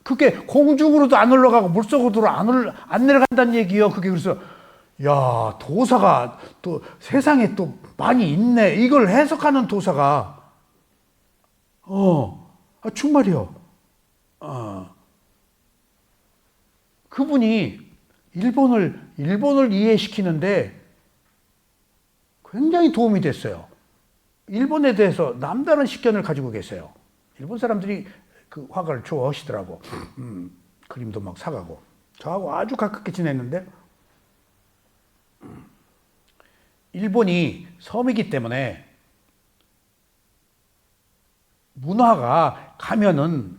그게 공중으로도 안 올라가고 물속으로 안 내려간다는 얘기예요. 그게. 그래서 야, 도사가 또 세상에 또 많이 있네. 이걸 해석하는 도사가 정말이요. 그분이 일본을 이해시키는데 굉장히 도움이 됐어요. 일본에 대해서 남다른 식견을 가지고 계세요. 일본 사람들이 그 화가를 좋아하시더라고. 그림도 막 사가고. 저하고 아주 가깝게 지냈는데, 일본이 섬이기 때문에 문화가 가면은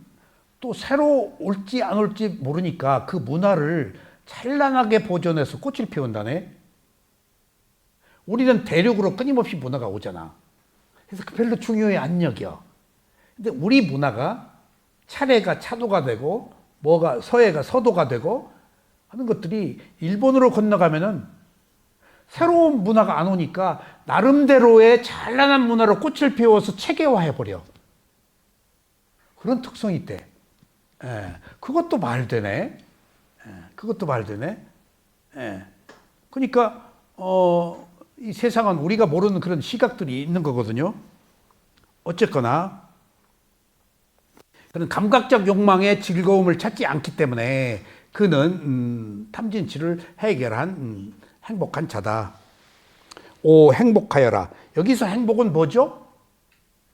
또 새로 올지 안 올지 모르니까 그 문화를 찬란하게 보존해서 꽃을 피운다네. 우리는 대륙으로 끊임없이 문화가 오잖아. 그래서 별로 중요히 안 여겨. 근데 우리 문화가 차례가 차도가 되고 뭐가 서해가 서도가 되고 하는 것들이 일본으로 건너가면은 새로운 문화가 안 오니까 나름대로의 찬란한 문화로 꽃을 피워서 체계화해버려. 그런 특성이 있대. 예, 그것도 말되네. 예, 그것도 말되네. 예. 그러니까 이 세상은 우리가 모르는 그런 시각들이 있는 거거든요. 어쨌거나 그런 감각적 욕망의 즐거움을 찾지 않기 때문에 그는 탐진치를 해결한 행복한 자다. 오, 행복하여라. 여기서 행복은 뭐죠?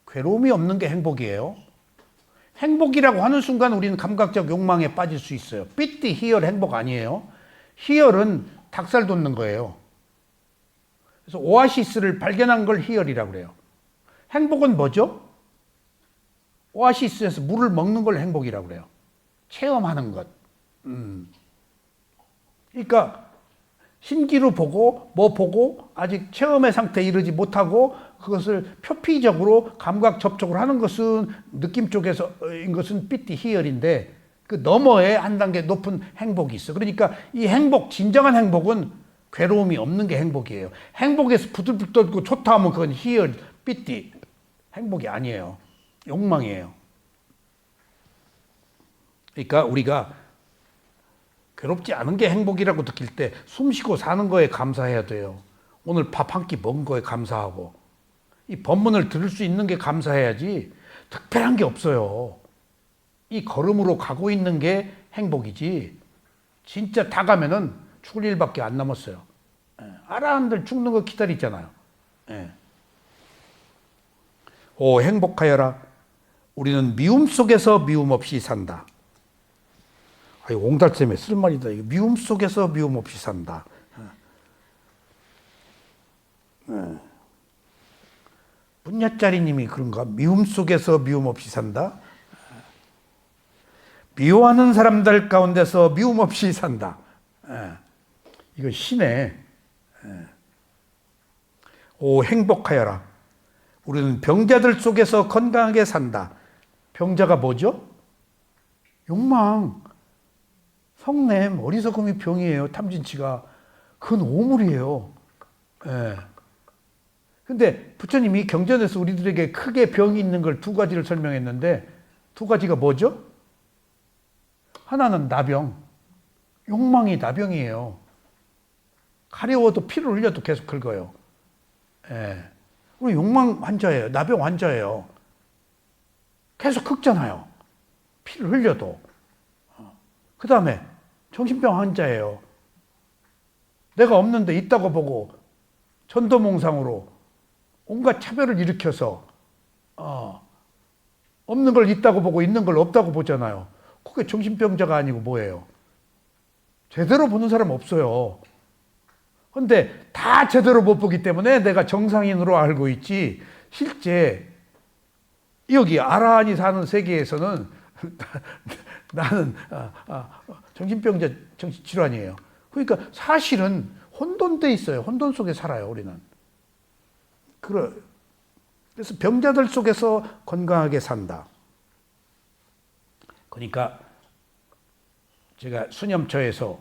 괴로움이 없는 게 행복이에요. 행복이라고 하는 순간 우리는 감각적 욕망에 빠질 수 있어요. 삐띠 희열 행복 아니에요. 희열은 닭살 돋는 거예요. 그래서 오아시스를 발견한 걸 희열이라고 그래요. 행복은 뭐죠? 오아시스에서 물을 먹는 걸 행복이라고 그래요. 체험하는 것. 그러니까 신기루 보고 뭐 보고 아직 체험의 상태에 이르지 못하고 그것을 표피적으로 감각 접촉을 하는 것은 느낌 쪽에서인 것은 삐띠 희열인데 그 너머에 한 단계 높은 행복이 있어. 그러니까 이 행복, 진정한 행복은 괴로움이 없는 게 행복이에요. 행복에서 부들부들 떨고 좋다 하면 그건 희열, 삐띠. 행복이 아니에요. 욕망이에요. 그러니까 우리가 괴롭지 않은 게 행복이라고 느낄 때 숨 쉬고 사는 거에 감사해야 돼요. 오늘 밥 한 끼 먹은 거에 감사하고 이 법문을 들을 수 있는 게 감사해야지 특별한 게 없어요. 이 걸음으로 가고 있는 게 행복이지 진짜 다 가면은 죽을 일밖에 안 남았어요. 아라한들 죽는 거 기다리잖아요. 오, 행복하여라. 우리는 미움 속에서 미움 없이 산다. 옹달샘에 쓸 말이다. 미움 속에서 미움 없이 산다. 문야짜리님이 그런가? 미움 속에서 미움 없이 산다. 미워하는 사람들 가운데서 미움 없이 산다. 이거 시네. 오, 행복하여라. 우리는 병자들 속에서 건강하게 산다. 병자가 뭐죠? 욕망. 성냄, 어리석음이 병이에요. 탐진치가. 그건 오물이에요. 예. 근데 부처님이 경전에서 우리들에게 크게 병이 있는 걸 두 가지를 설명했는데 두 가지가 뭐죠? 하나는 나병. 욕망이 나병이에요. 가려워도 피를 흘려도 계속 긁어요. 예. 우리 욕망 환자예요. 나병 환자예요. 계속 긁잖아요. 피를 흘려도. 그 다음에 정신병 환자예요. 내가 없는데 있다고 보고 전도몽상으로 온갖 차별을 일으켜서 없는 걸 있다고 보고 있는 걸 없다고 보잖아요. 그게 정신병자가 아니고 뭐예요? 제대로 보는 사람 없어요. 근데 다 제대로 못 보기 때문에 내가 정상인으로 알고 있지 실제 여기 아라한이 사는 세계에서는 나는 정신병자, 정신질환이에요. 그러니까 사실은 혼돈돼 있어요. 혼돈 속에 살아요, 우리는. 그래서 병자들 속에서 건강하게 산다. 그러니까 제가 수념처에서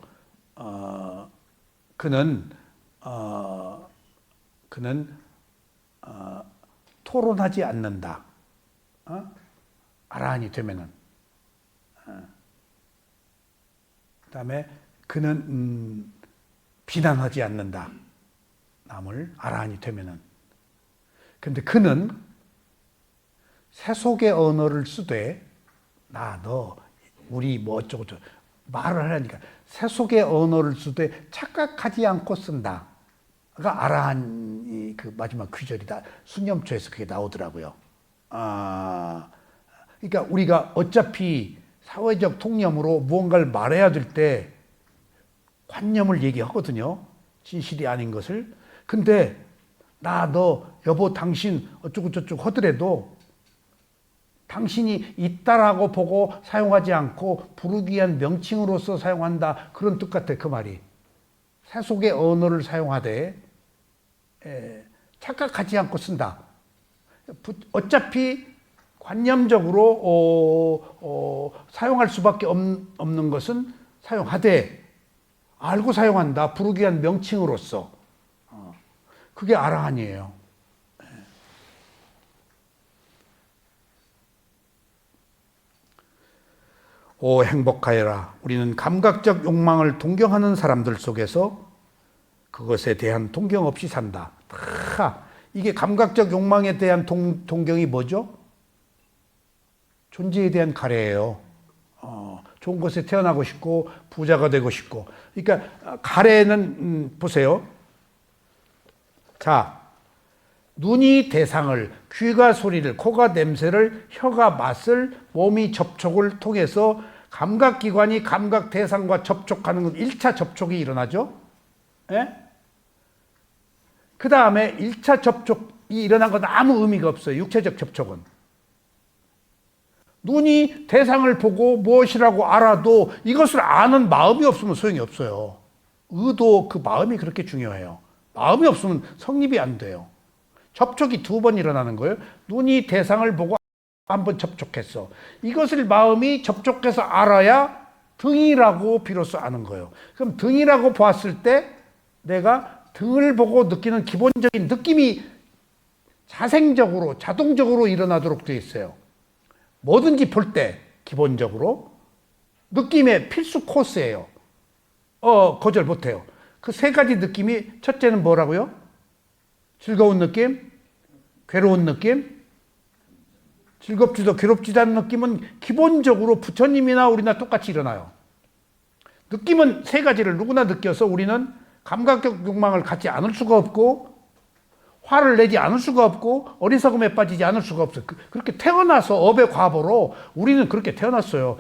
그는 토론하지 않는다. 아라한이 되면은. 그다음에 그는 비난하지 않는다. 남을 아라한이 되면은. 근데 그는 세속의 언어를 쓰되 나, 너, 우리 뭐 어쩌고 말을 하려니까 세속의 언어를 쓰되 착각하지 않고 쓴다. 아라한이 그 마지막 귀절이다. 수념초에서 그게 나오더라고요. 그러니까 우리가 어차피 사회적 통념으로 무언가를 말해야 될 때 관념을 얘기하거든요. 진실이 아닌 것을. 근데 나, 너, 여보, 당신 어쩌고저쩌고 하더라도 당신이 있다라고 보고 사용하지 않고 부르기 위한 명칭으로서 사용한다. 그런 뜻 같아, 그 말이. 세속의 언어를 사용하되 착각하지 않고 쓴다. 어차피 관념적으로 사용할 수밖에 없는 것은 사용하되 알고 사용한다. 부르기 위한 명칭으로서. 그게 아라한이에요. 오 행복하여라. 우리는 감각적 욕망을 동경하는 사람들 속에서 그것에 대한 동경 없이 산다. 이게 감각적 욕망에 대한 동경이 뭐죠? 존재에 대한 가래예요. 좋은 곳에 태어나고 싶고 부자가 되고 싶고. 그러니까 가래는 보세요. 자, 눈이 대상을, 귀가 소리를, 코가 냄새를, 혀가 맛을, 몸이 접촉을 통해서 감각기관이 감각 대상과 접촉하는 건 1차 접촉이 일어나죠. 예? 그 다음에 1차 접촉이 일어난 건 아무 의미가 없어요. 육체적 접촉은. 눈이 대상을 보고 무엇이라고 알아도 이것을 아는 마음이 없으면 소용이 없어요. 의도, 그 마음이 그렇게 중요해요. 마음이 없으면 성립이 안 돼요. 접촉이 2번 일어나는 거예요. 눈이 대상을 보고 한번 접촉했어. 이것을 마음이 접촉해서 알아야 등이라고 비로소 아는 거예요. 그럼 등이라고 보았을 때 내가 등을 보고 느끼는 기본적인 느낌이 자생적으로 자동적으로 일어나도록 되어 있어요. 뭐든지 볼 때 기본적으로 느낌의 필수 코스예요. 거절 못해요. 그 3가지 느낌이 첫째는 뭐라고요? 즐거운 느낌, 괴로운 느낌, 즐겁지도 괴롭지도 않은 느낌은 기본적으로 부처님이나 우리나 똑같이 일어나요. 느낌은 3가지를 누구나 느껴서 우리는 감각적 욕망을 갖지 않을 수가 없고 화를 내지 않을 수가 없고 어리석음에 빠지지 않을 수가 없어요. 그렇게 태어나서 업의 과보로 우리는 그렇게 태어났어요.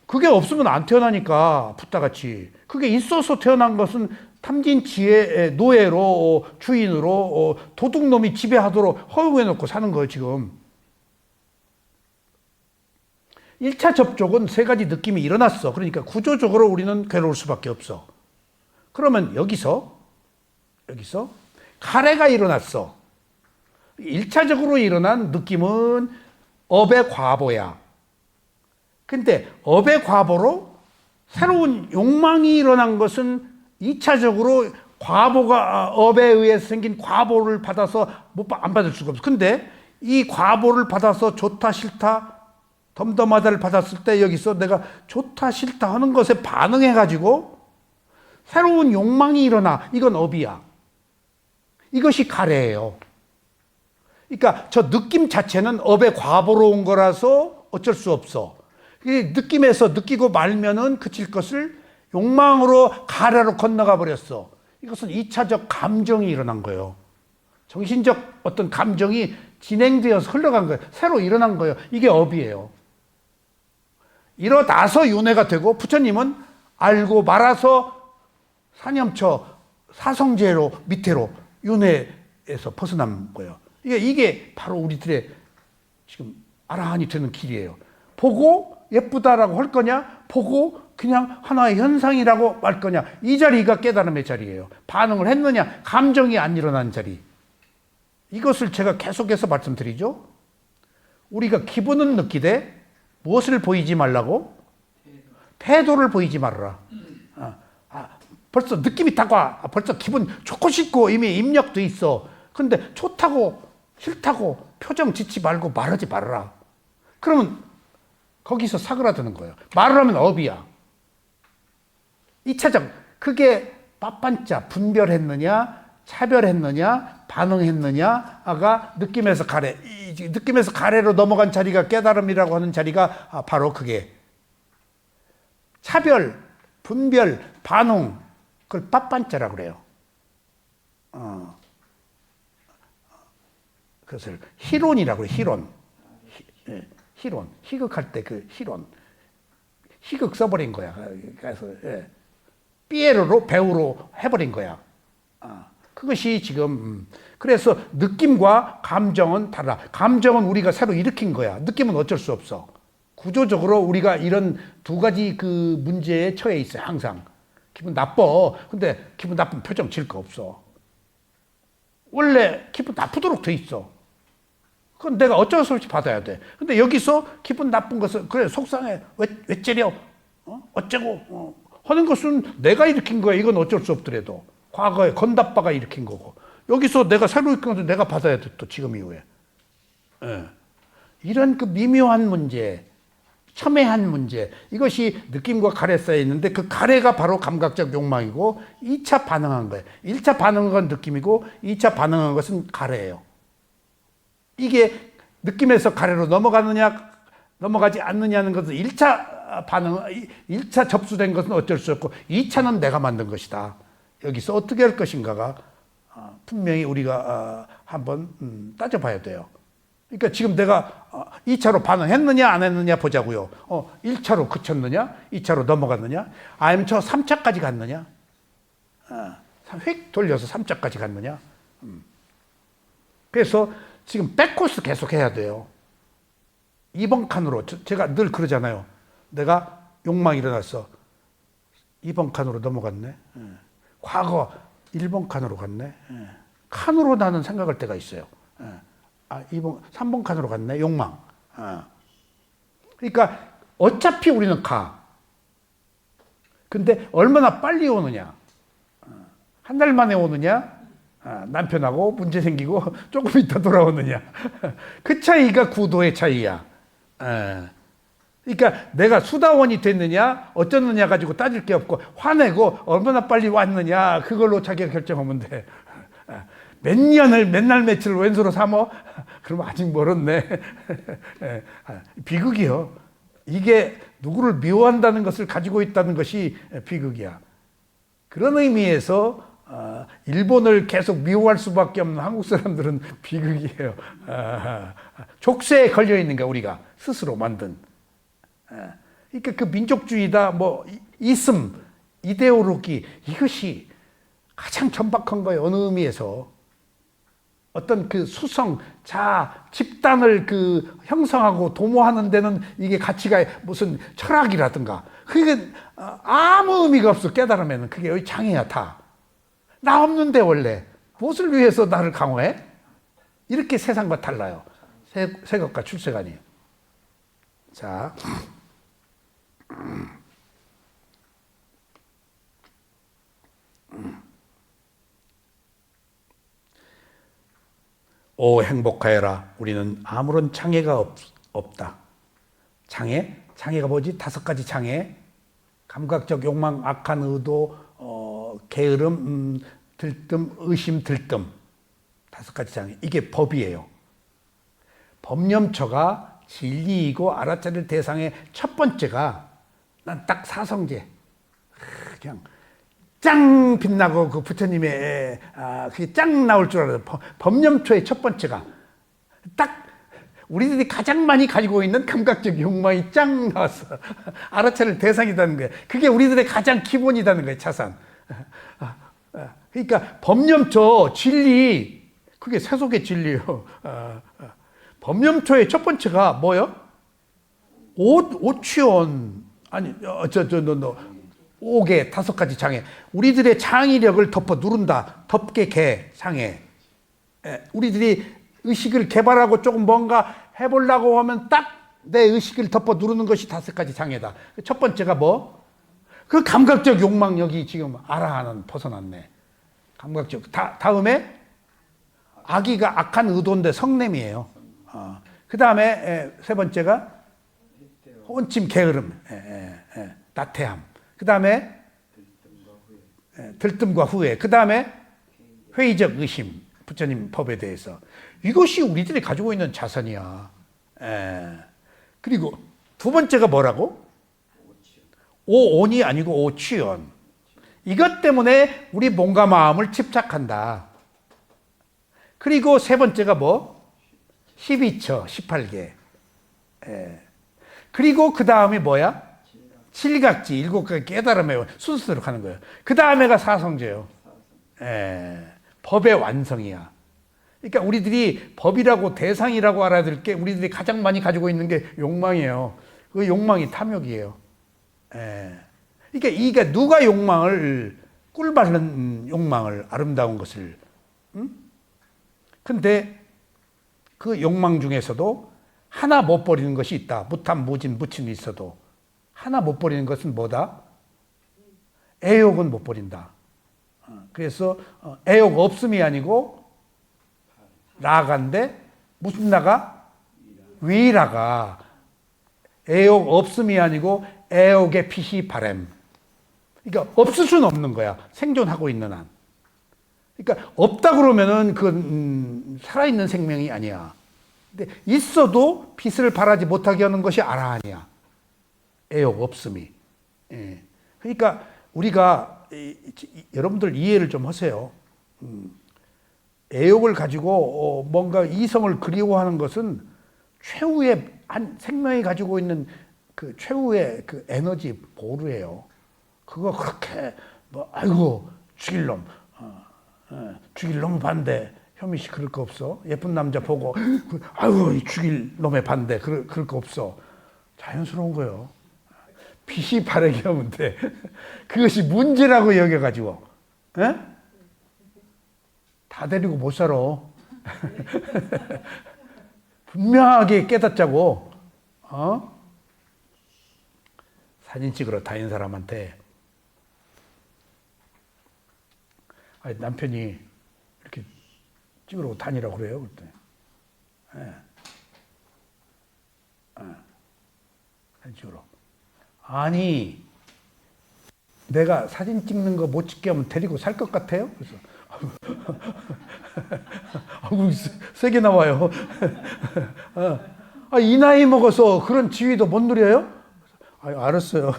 그게 없으면 안 태어나니까 붓다같이. 그게 있어서 태어난 것은 탐진치의 노예로 주인으로 도둑놈이 지배하도록 허용해놓고 사는 거예요 지금. 1차 접촉은 3가지 느낌이 일어났어. 그러니까 구조적으로 우리는 괴로울 수밖에 없어. 그러면 여기서 가래가 일어났어. 1차적으로 일어난 느낌은 업의 과보야. 근데 업의 과보로 새로운 욕망이 일어난 것은 2차적으로 과보가 업에 의해서 생긴 과보를 받아서 안 받을 수가 없어. 근데 이 과보를 받아서 좋다 싫다 덤덤하다를 받았을 때 여기서 내가 좋다 싫다 하는 것에 반응해 가지고 새로운 욕망이 일어나. 이건 업이야. 이것이 가래예요. 그러니까 저 느낌 자체는 업의 과보로 온 거라서 어쩔 수 없어. 느낌에서 느끼고 말면은 그칠 것을 욕망으로 가래로 건너가 버렸어. 이것은 2차적 감정이 일어난 거예요. 정신적 어떤 감정이 진행되어서 흘러간 거예요. 새로 일어난 거예요. 이게 업이에요. 일어나서 윤회가 되고 부처님은 알고 말아서 사념처 사성제로 밑으로 윤회에서 벗어난 거예요. 이게 바로 우리들의 지금 아라한이 되는 길이에요. 보고 예쁘다라고 할 거냐, 보고 그냥 하나의 현상이라고 말 거냐, 이 자리가 깨달음의 자리예요. 반응을 했느냐, 감정이 안 일어난 자리. 이것을 제가 계속해서 말씀드리죠. 우리가 기분은 느끼되 무엇을 보이지 말라고? 태도를 보이지 말아라. 벌써 느낌이 딱 와. 벌써 기분 좋고 싶고 이미 입력돼 있어. 근데 좋다고 싫다고 표정 짓지 말고 말하지 말아라. 그러면 거기서 사그라드는 거예요. 말을 하면 업이야. 2차적 그게 빠빤짜 분별했느냐 차별했느냐 반응했느냐가 느낌에서 가래. 느낌에서 가래로 넘어간 자리가 깨달음이라고 하는 자리가 바로 그게 차별 분별 반응 그걸 빠빤짜라고 그래요. 그것을 희론이라고 해요. 희론. 희론. 희극할 때 그 희론. 희극 써버린 거야. 그래서 피에로로 배우로 해버린 거야. 그것이 지금 그래서 느낌과 감정은 달라. 감정은 우리가 새로 일으킨 거야. 느낌은 어쩔 수 없어. 구조적으로 우리가 이런 두 가지 그 문제에 처해 있어요. 항상 기분 나빠. 근데 기분 나쁜 표정 지을 거 없어. 원래 기분 나쁘도록 돼 있어. 그건 내가 어쩔 수 없이 받아야 돼. 근데 여기서 기분 나쁜 것을 그래 속상해. 왜 째려? 어쩌고? 하는 것은 내가 일으킨 거야. 이건 어쩔 수 없더라도 과거에 건다빠가 일으킨 거고 여기서 내가 새로 일으킨 것도 내가 받아야 돼. 또 지금 이후에 이런 그 미묘한 문제, 첨예한 문제 이것이 느낌과 가래 쌓여 있는데 그 가래가 바로 감각적 욕망이고 2차 반응한 거예요. 1차 반응한 건 느낌이고 2차 반응한 것은 가래예요. 이게 느낌에서 가래로 넘어가지 않느냐는 것은 1차 반응, 1차 접수된 것은 어쩔 수 없고 2차는 내가 만든 것이다. 여기서 어떻게 할 것인가가 분명히 우리가 한번 따져봐야 돼요. 그러니까 지금 내가 2차로 반응했느냐 안 했느냐 보자고요. 1차로 그쳤느냐 2차로 넘어갔느냐 아니면 저 3차까지 갔느냐 휙 돌려서 3차까지 갔느냐 그래서 지금 백코스 계속 해야 돼요. 2번 칸으로 제가 늘 그러잖아요. 내가 욕망이 일어났어. 2번 칸으로 넘어갔네. 과거 1번 칸으로 갔네. 칸으로 나는 생각할 때가 있어요. 3번 칸으로 갔네. 욕망. 그러니까 어차피 우리는 가. 근데 얼마나 빨리 오느냐. 한 달 만에 오느냐. 남편하고 문제 생기고 조금 있다 돌아오느냐. 그 차이가 구도의 차이야. 그러니까 내가 수다원이 됐느냐 어쩌느냐 가지고 따질 게 없고 화내고 얼마나 빨리 왔느냐 그걸로 자기가 결정하면 돼. 몇 년을 맨날 며칠을 왼수로 삼어? 그러면 아직 멀었네. 비극이요. 이게 누구를 미워한다는 것을 가지고 있다는 것이 비극이야. 그런 의미에서 일본을 계속 미워할 수밖에 없는 한국 사람들은 비극이에요. 족쇄에 걸려 있는 게 우리가 스스로 만든. 그러니까 그 민족주의다, 뭐 이슴, 이데올로기 이것이 가장 천박한 거예요. 어느 의미에서 어떤 그 수성, 집단을 그 형성하고 도모하는 데는 이게 가치가 무슨 철학이라든가 그게 아무 의미가 없어. 깨달으면 그게 장애야 다. 나 없는데 원래 무엇을 위해서 나를 강화해? 이렇게 세상과 달라요. 세각과 출세관이. 자, 오 행복하여라. 우리는 아무런 장애가 없다. 장애가 뭐지? 5가지 장애. 감각적 욕망, 악한 의도, 게으름, 들뜸, 의심, 들뜸. 5가지 장애. 이게 법이에요. 법념처가 진리이고 알아차릴 대상의 첫 번째가 난 딱 사성제. 그냥 짱 빛나고 그 부처님의 그게 짱 나올 줄 알아요. 법념초의 첫 번째가 딱 우리들이 가장 많이 가지고 있는 감각적 욕망이 짱 나왔어. 알아차릴 대상이라는 거예요. 그게 우리들의 가장 기본이라는 거예요. 차산. 그러니까 법념초 진리 그게 세속의 진리예요. 법념초의 첫 번째가 뭐요? 오취원 아니 옥의 5가지 장애. 우리들의 창의력을 덮어 누른다. 덮개 개 장애. 우리들이 의식을 개발하고 조금 뭔가 해보려고 하면 딱 내 의식을 덮어 누르는 것이 5가지 장애다. 첫 번째가 뭐? 그 감각적 욕망 여기 지금 알아하는 벗어났네. 감각적. 다음에 악의가 악한 의도인데 성냄이에요. 그 다음에 세 번째가 혼침 게으름, 나태함. 그 다음에 들뜸과 후회. 그 다음에 회의적 의심. 부처님 법에 대해서. 이것이 우리들이 가지고 있는 자산이야. 그리고 두 번째가 뭐라고? 오온이 아니고 오취연. 이것 때문에 우리 몸과 마음을 집착한다. 그리고 세 번째가 뭐? 12처, 18개. 예. 그리고 그 다음이 뭐야? 칠각지, 일곱 가지 깨달음의 순서대로 가는 거예요. 그 다음에가 사성제요. 예. 법의 완성이야. 그러니까 우리들이 법이라고 대상이라고 알아야 될 게 우리들이 가장 많이 가지고 있는 게 욕망이에요. 그 욕망이 탐욕이에요. 예. 그러니까 누가 욕망을 꿀 바른 욕망을 아름다운 것을 근데 그 욕망 중에서도 하나 못 버리는 것이 있다. 무탐, 무진, 무친이 있어도 하나 못 버리는 것은 뭐다? 애욕은 못 버린다. 그래서 애욕 없음이 아니고 라가인데 무슨 라가? 위라가. 애욕 없음이 아니고 애욕의 피시 바램. 그러니까 없을 수는 없는 거야. 생존하고 있는 한. 그러니까 없다 그러면은 그 살아있는 생명이 아니야. 근데 있어도 빛을 발하지 못하게 하는 것이 아라한이야. 애욕 없음이. 예. 그러니까 우리가 여러분들 이해를 좀 하세요. 애욕을 가지고 뭔가 이성을 그리워하는 것은 최후의 생명이 가지고 있는 그 최후의 그 에너지 보루예요. 그거 그렇게 뭐 아이고 죽일 놈, 죽일 놈 반대. 현미 씨 그럴 거 없어? 예쁜 남자 보고 아이고 죽일 놈의 반대. 그럴 거 없어. 자연스러운 거예요. 빛이 바르게 하면 돼. 그것이 문제라고 여겨가지고, 에? 다 데리고 못 살아. 분명하게 깨닫자고, 사진 찍으러 다닌 사람한테, 아니, 남편이 이렇게 찍으러 다니라고 그래요. 그때. 사진 찍으러. 아니, 내가 사진 찍는 거 못 찍게 하면 데리고 살 것 같아요? 그래서, 세게 나와요. 이 나이 먹어서 그런 지위도 못 누려요? 알았어요.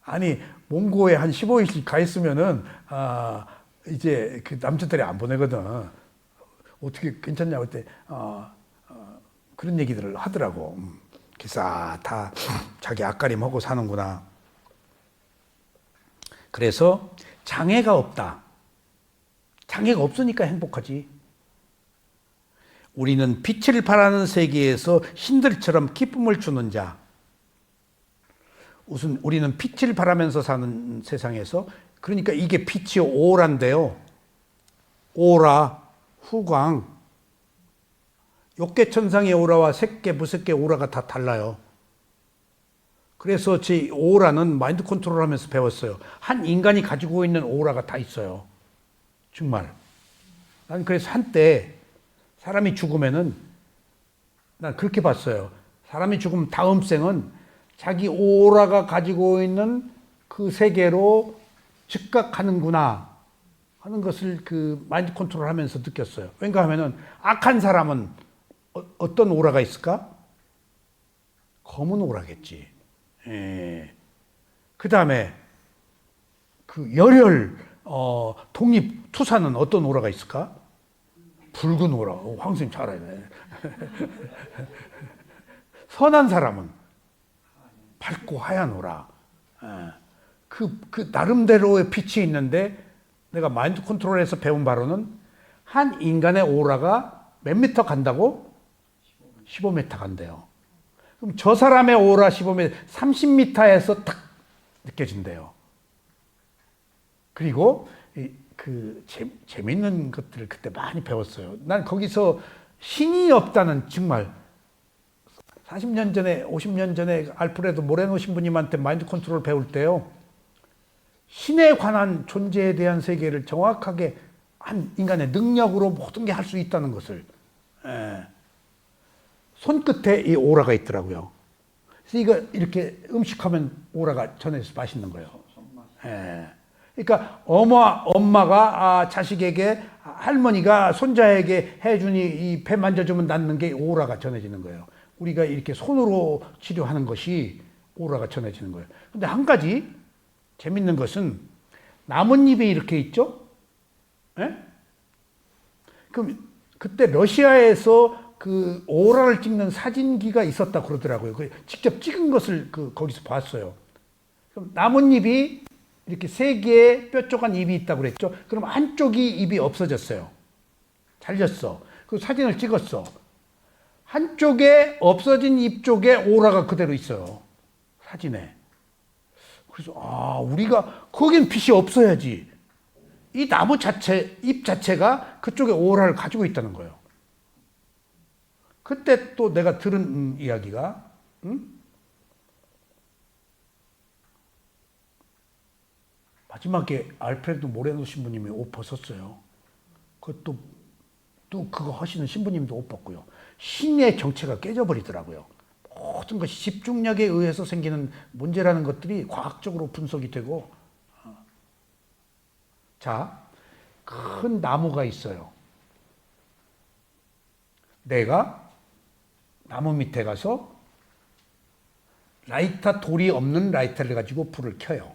아니, 몽고에 한 15일씩 가 있으면은, 이제 그 남자들이 안 보내거든. 어떻게 괜찮냐고 그때, 그런 얘기들을 하더라고. 기사 다 자기 앞가림하고 사는구나. 그래서 장애가 없다. 장애가 없으니까 행복하지. 우리는 빛을 발하는 세계에서 신들처럼 기쁨을 주는 자. 우선 우리는 빛을 발하면서 사는 세상에서, 그러니까 이게 빛이 오라인데요. 오라, 후광. 욕계천상의 오라와 색계, 무색계 오라가 다 달라요. 그래서 제 오라는 마인드 컨트롤 하면서 배웠어요. 한 인간이 가지고 있는 오라가 다 있어요. 정말. 난 그래서 한때 사람이 죽으면은 난 그렇게 봤어요. 사람이 죽으면 다음 생은 자기 오라가 가지고 있는 그 세계로 즉각하는구나 하는 것을 그 마인드 컨트롤 하면서 느꼈어요. 왠가 하면은 악한 사람은 어떤 오라가 있을까? 검은 오라겠지. 예. 그 다음에 그 열혈 독립 투사는 어떤 오라가 있을까? 붉은 오라. 황 선생님 잘 알네. 선한 사람은 밝고 하얀 오라. 예. 그 나름대로의 빛이 있는데 내가 마인드 컨트롤에서 배운 바로는 한 인간의 오라가 몇 미터 간다고? 15m 간대요. 그럼 저 사람의 오라 15m, 30m에서 딱 느껴진대요. 그리고 그 재밌는 것들을 그때 많이 배웠어요. 난 거기서 신이 없다는, 정말 40년 전에 50년 전에 알프레도 모레노 신부님한테 마인드 컨트롤 배울 때요, 신에 관한 존재에 대한 세계를 정확하게 한 인간의 능력으로 모든 게 할 수 있다는 것을, 손끝에 이 오라가 있더라고요. 그래서 이거 이렇게 음식하면 오라가 전해져서 맛있는 거예요. 그러니까 엄마가 자식에게, 할머니가 손자에게 해주니 이 배 만져주면 낫는 게 오라가 전해지는 거예요. 우리가 이렇게 손으로 치료하는 것이 오라가 전해지는 거예요. 근데 한 가지 재밌는 것은 나뭇잎이 이렇게 있죠? 예? 그럼 그때 러시아에서 그 오라를 찍는 사진기가 있었다 그러더라고요. 직접 찍은 것을 거기서 봤어요. 그럼 나뭇잎이 이렇게 세 개의 뾰족한 잎이 있다고 그랬죠? 그럼 한쪽이 잎이 없어졌어요. 잘렸어. 그 사진을 찍었어. 한쪽에 없어진 잎 쪽에 오라가 그대로 있어요. 사진에. 그래서 우리가 거긴 빛이 없어야지. 이 나무 자체, 잎 자체가 그쪽에 오라를 가지고 있다는 거예요. 그때 또 내가 들은 이야기가 마지막에 알프레도 모레노 신부님이 옷 벗었어요. 그것도 또 그거 하시는 신부님도 옷 벗고요. 신의 정체가 깨져버리더라고요. 모든 것이 집중력에 의해서 생기는 문제라는 것들이 과학적으로 분석이 되고, 자, 큰 나무가 있어요. 내가 나무 밑에 가서 라이터, 돌이 없는 라이터를 가지고 불을 켜요.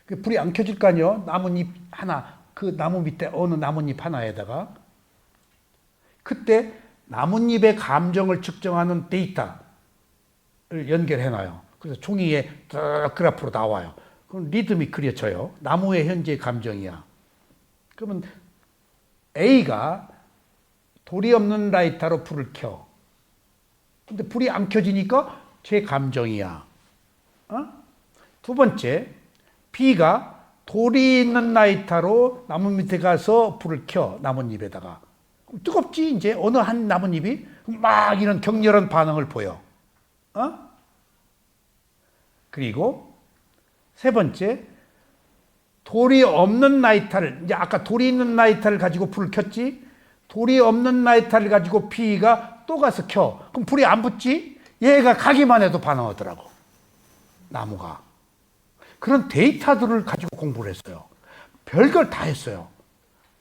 그 불이 안 켜질 거 아니에요? 나뭇잎 하나, 그 나무 밑에 어느 나뭇잎 하나에다가. 그때 나뭇잎의 감정을 측정하는 데이터를 연결해놔요. 그래서 종이에 그래프로 나와요. 그럼 리듬이 그려져요. 나무의 현재 감정이야. 그러면 A가 돌이 없는 라이터로 불을 켜. 근데 불이 안 켜지니까 제 감정이야. 두 번째, B가 돌이 있는 라이터로 나무 밑에 가서 불을 켜. 나뭇잎에다가. 뜨겁지, 이제 어느 한 나뭇잎이 막 이런 격렬한 반응을 보여. 그리고 세 번째, 돌이 없는 라이터를, 이제 아까 돌이 있는 라이터를 가지고 불을 켰지? 돌이 없는 라이터를 가지고 B가 또 가서 켜. 그럼 불이 안 붙지? 얘가 가기만 해도 반응하더라고. 나무가. 그런 데이터들을 가지고 공부를 했어요. 별걸 다 했어요.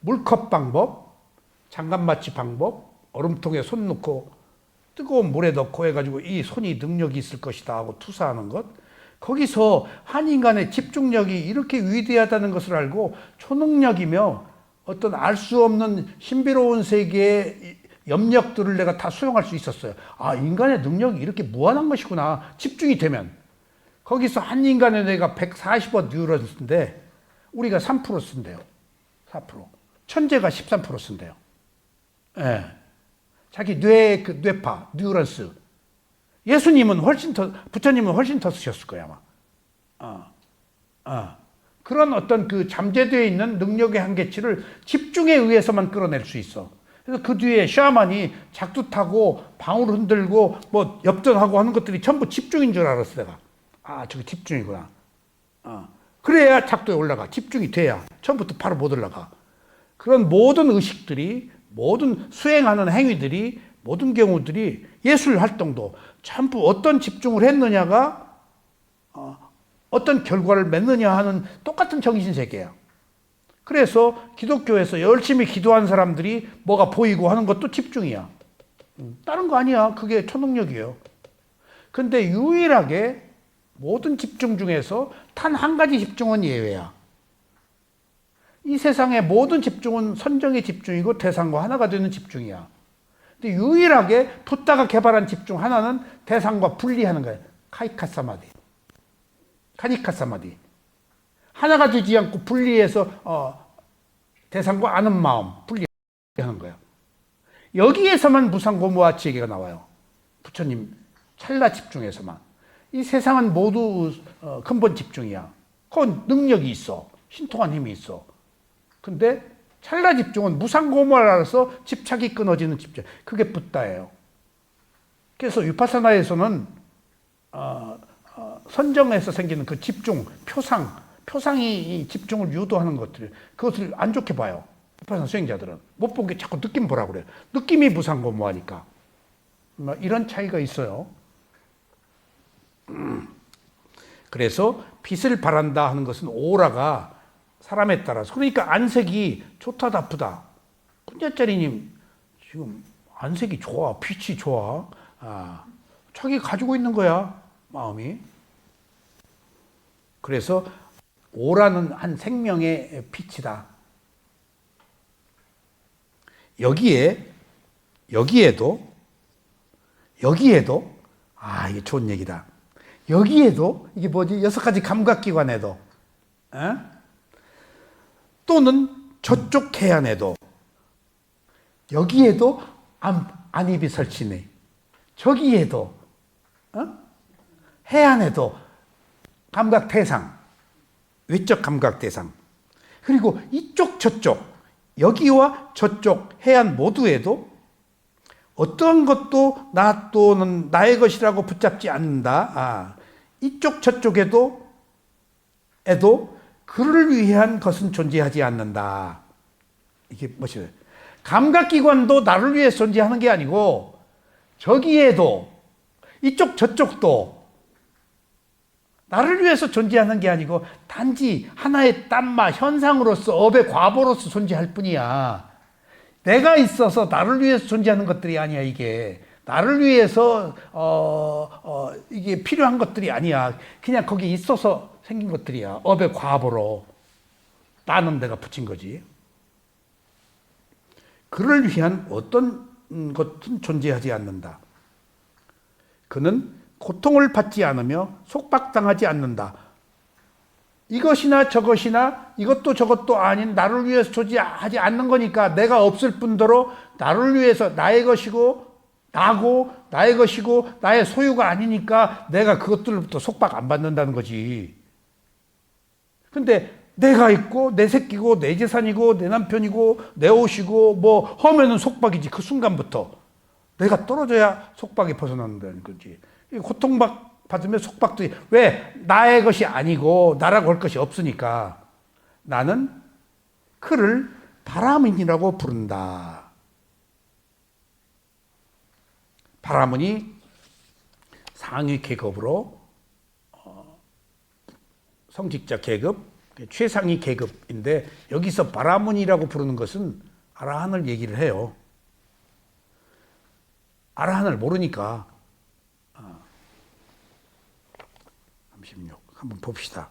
물컵 방법, 장갑 맞치 방법, 얼음통에 손 넣고 뜨거운 물에 넣고 해가지고 이 손이 능력이 있을 것이다 하고 투사하는 것. 거기서 한 인간의 집중력이 이렇게 위대하다는 것을 알고 초능력이며 어떤 알 수 없는 신비로운 세계의 염력들을 내가 다 수용할 수 있었어요. 인간의 능력이 이렇게 무한한 것이구나. 집중이 되면. 거기서 한 인간의 뇌가 140억 뉴런스인데 우리가 3% 쓴대요. 4%. 천재가 13% 쓴대요. 예. 자기 뇌의 그 뇌파, 뉴런스. 예수님은 부처님은 훨씬 더 쓰셨을 거야, 아마. 그런 어떤 그 잠재되어 있는 능력의 한계치를 집중에 의해서만 끌어낼 수 있어. 그래서 그 뒤에 샤만이 작두 타고 방울 흔들고 뭐 엽전하고 하는 것들이 전부 집중인 줄 알았어, 내가. 저게 집중이구나. 그래야 작두에 올라가. 집중이 돼야. 처음부터 바로 못 올라가. 그런 모든 의식들이, 모든 수행하는 행위들이, 모든 경우들이 예술 활동도 전부 어떤 집중을 했느냐가 어떤 결과를 맺느냐 하는 똑같은 정신세계야. 그래서 기독교에서 열심히 기도한 사람들이 뭐가 보이고 하는 것도 집중이야. 다른 거 아니야. 그게 초능력이에요. 근데 유일하게 모든 집중 중에서 단 한 가지 집중은 예외야. 이 세상의 모든 집중은 선정의 집중이고 대상과 하나가 되는 집중이야. 근데 유일하게 붓다가 개발한 집중 하나는 대상과 분리하는 거야. 카니카사마디. 하나가 되지 않고 분리해서 대상과 아는 마음 분리하는 거야. 여기에서만 무상고무와치에게가 나와요. 부처님 찰나 집중에서만. 이 세상은 모두 근본 집중이야. 그건 능력이 있어. 신통한 힘이 있어. 근데 찰나 집중은 무상고무를 알아서 집착이 끊어지는 집중. 그게 붓다예요. 그래서 위파사나에서는 선정에서 생기는 그 집중, 표상이 이 집중을 유도하는 것들, 그것을 안 좋게 봐요. 위파사나 수행자들은. 못 본 게 자꾸 느낌 보라고 그래요. 느낌이 무상고무하니까. 이런 차이가 있어요. 그래서 빛을 발한다 하는 것은 오라가 사람에 따라서. 그러니까 안색이 좋다 나쁘다. kunja짜리님 지금 안색이 좋아, 빛이 좋아. 자기 가지고 있는 거야, 마음이. 그래서 오라는 한 생명의 빛이다. 여기에도 이게 좋은 얘기다. 여기에도 이게 뭐지? 6가지 감각기관에도 또는 저쪽 해안에도 여기에도 안입이 설치네. 저기에도 해안에도 감각 대상, 외적 감각 대상, 그리고 이쪽 저쪽 여기와 저쪽 해안 모두에도 어떠한 것도 나 또는 나의 것이라고 붙잡지 않는다. 이쪽 저쪽에도 그를 위한 것은 존재하지 않는다. 이게 뭐죠? 감각기관도 나를 위해 존재하는 게 아니고 저기에도 이쪽 저쪽도 나를 위해서 존재하는 게 아니고 단지 하나의 딴마 현상으로서 업의 과보로서 존재할 뿐이야. 내가 있어서 나를 위해서 존재하는 것들이 아니야. 이게 나를 위해서 이게 필요한 것들이 아니야. 그냥 거기 있어서 생긴 것들이야. 업의 과보로 나는 내가 붙인 거지. 그를 위한 어떤 것은 존재하지 않는다. 그는 고통을 받지 않으며 속박당하지 않는다. 이것이나 저것이나 이것도 저것도 아닌 나를 위해서 존재하지 않는 거니까 내가 없을 뿐더러 나를 위해서 나의 것이고 나고 나의 것이고 나의 소유가 아니니까 내가 그것들로부터 속박 안 받는다는 거지. 근데 내가 있고 내 새끼고 내 재산이고 내 남편이고 내 옷이고 뭐 하면은 속박이지. 그 순간부터 내가 떨어져야 속박이 벗어난다는 거지. 고통받으면 속박도 왜? 나의 것이 아니고 나라고 할 것이 없으니까 나는 그를 바라문이라고 부른다. 바라문이 상위 계급으로 성직자 계급, 최상위 계급인데 여기서 바라문이라고 부르는 것은 아라한을 얘기를 해요. 아라한을 모르니까 36 한번 봅시다.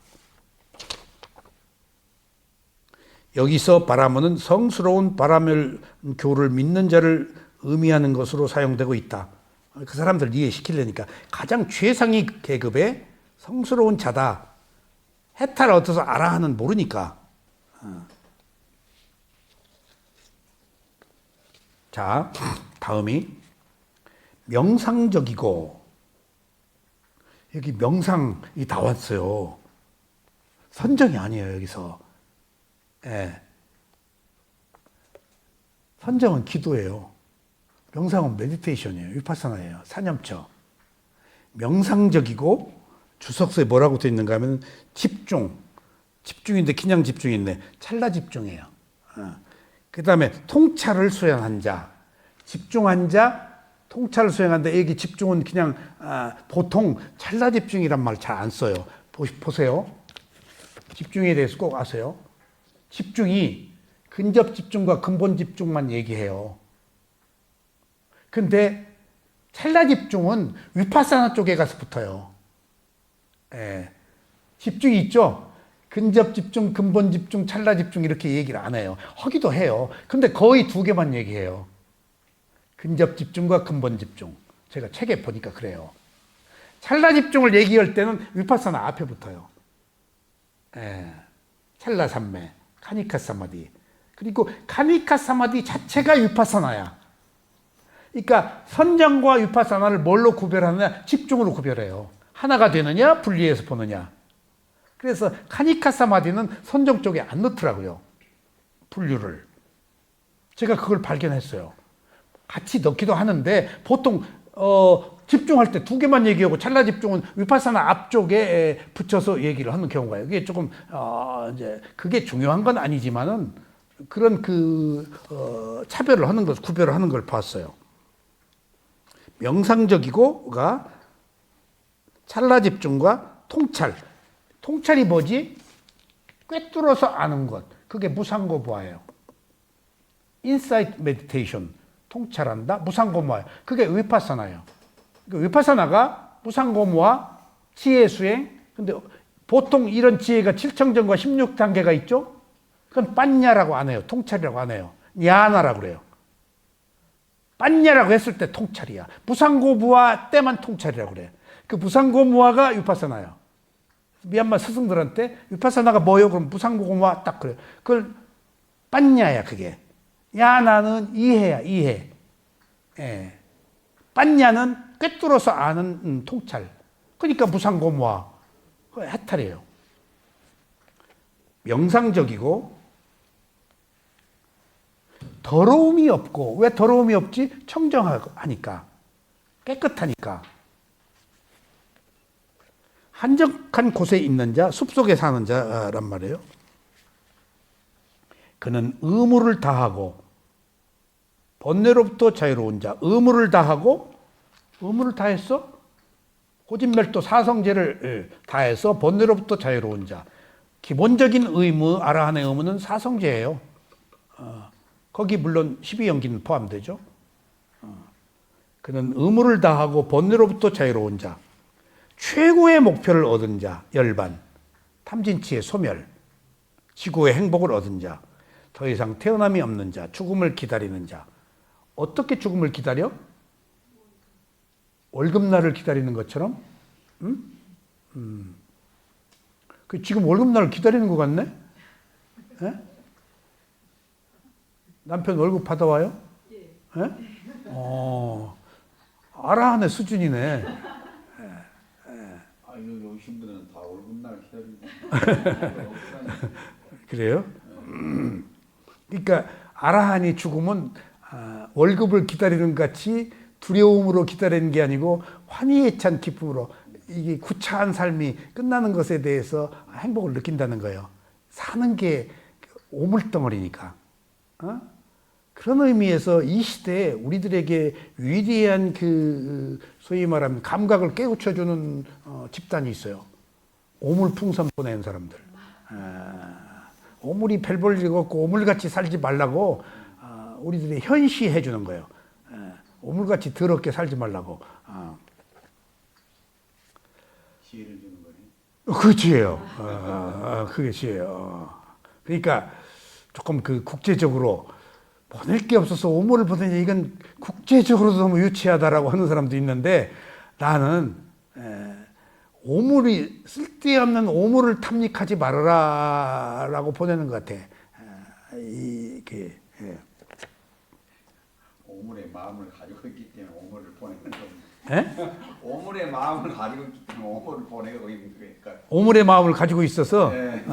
여기서 바라문은 성스러운 바라밀교를 믿는 자를 의미하는 것으로 사용되고 있다. 그 사람들 이해시키려니까 가장 최상위 계급의 성스러운 자다. 해탈을 얻어서 아라한은 모르니까. 자, 다음이 명상적이고, 여기 명상이 다 왔어요. 선정이 아니에요, 여기서. 예. 선정은 기도예요. 명상은 메디테이션이에요. 위파사나예요. 사념처. 명상적이고, 주석서에 뭐라고 되어 있는가 하면 집중인데 그냥 집중이 있네. 찰나 집중이에요. 그 다음에 통찰을 수행한 자, 집중한 자, 통찰을 수행한다. 여기 집중은 그냥 보통 찰나 집중이란 말 잘 안 써요. 보세요. 집중에 대해서 꼭 아세요. 집중이 근접 집중과 근본 집중만 얘기해요. 근데 찰나 집중은 위파사나 쪽에 가서 붙어요. 예. 집중이 있죠. 근접 집중, 근본 집중, 찰나 집중 이렇게 얘기를 안 해요. 하기도 해요. 근데 거의 두 개만 얘기해요. 근접 집중과 근본 집중. 제가 책에 보니까 그래요. 찰나 집중을 얘기할 때는 위파사나 앞에 붙어요. 예. 찰나 삼매, 카니카 사마디. 그리고 카니카 사마디 자체가 위파사나야. 그러니까 선정과 위파사나를 뭘로 구별하느냐? 집중으로 구별해요. 하나가 되느냐, 분리해서 보느냐. 그래서 카니카 사마디는 선정 쪽에 안 넣더라고요. 분류를. 제가 그걸 발견했어요. 같이 넣기도 하는데 보통 집중할 때 두 개만 얘기하고 찰나 집중은 위파사나 앞쪽에 붙여서 얘기를 하는 경우가 이게 조금 이제 그게 중요한 건 아니지만은 그런 차별을 하는 것, 구별을 하는 걸 봤어요. 명상적이고가 찰나 집중과 통찰. 통찰이 뭐지? 꿰뚫어서 아는 것. 그게 무상고보아예요. 인사이트 메디테이션. 통찰한다. 무상고모아예요. 그게 위파사나예요. 그러니까 위파사나가 무상고모아, 지혜수행. 근데 보통 이런 지혜가 7청정과 16단계가 있죠? 그건 빤냐라고 안 해요. 통찰이라고 안 해요. 야나라고 그래요. 빤냐라고 했을 때 통찰이야. 부상고무화 때만 통찰이라고 그래. 그 부상고무화가 위파사나예요. 미얀마 스승들한테 위파사나가 뭐요? 그럼 부상고무화 딱 그래요. 그걸 빤냐야 그게. 야나는 이해야 이해. 예. 빤냐는 꿰뚫어서 아는 통찰. 그러니까 부상고무화 해탈이에요. 명상적이고 더러움이 없고, 왜 더러움이 없지? 청정하니까, 깨끗하니까. 한적한 곳에 있는 자, 숲속에 사는 자란 말이에요. 그는 의무를 다하고 번뇌로부터 자유로운 자. 의무를 다하고, 의무를 다했어? 고진멸도 사성제를 다해서 번뇌로부터 자유로운 자. 기본적인 의무, 아라한의 의무는 사성제예요. 거기 물론 12연기는 포함되죠. 그는 의무를 다하고 번뇌로부터 자유로운 자. 최고의 목표를 얻은 자, 열반. 탐진치의 소멸. 지구의 행복을 얻은 자. 더 이상 태어남이 없는 자. 죽음을 기다리는 자. 어떻게 죽음을 기다려? 월급날을 기다리는 것처럼? 응? 그 지금 월급날을 기다리는 것 같네? 예? 남편 월급 받아와요? 예? 아라한의 수준이네. 여기 오신 분은 다 월급날 기다리고. 그래요? 그러니까 아라한이 죽으면 월급을 기다리는 것 같이 두려움으로 기다리는 게 아니고 환희에 찬 기쁨으로 이게 구차한 삶이 끝나는 것에 대해서 행복을 느낀다는 거예요. 사는 게 오물덩어리니까. 그런 의미에서 이 시대에 우리들에게 위대한 그 소위 말하면 감각을 깨우쳐주는 집단이 있어요. 오물풍선 보내는 사람들. 오물이 별 볼 일 없고 오물같이 살지 말라고 우리들이 현시해 주는 거예요. 오물같이 더럽게 살지 말라고. 지혜를 주는 거네. 그 지혜요. 그게 지혜요. 그러니까 조금 그 국제적으로 보낼 게 없어서 오물을 보내냐, 이건 국제적으로도 너무 유치하다라고 하는 사람도 있는데, 나는 오물이 쓸데없는 오물을 탐닉하지 말아라라고 보내는 것 같아. 이게 오물의 마음을 가지고 있기 때문에 오물을 보내는 겁니다. 에? 오물의 마음을 가지고 있기 때문에 오물을 보내고 있는 거니까. 오물의 마음을 가지고 있어서. 네.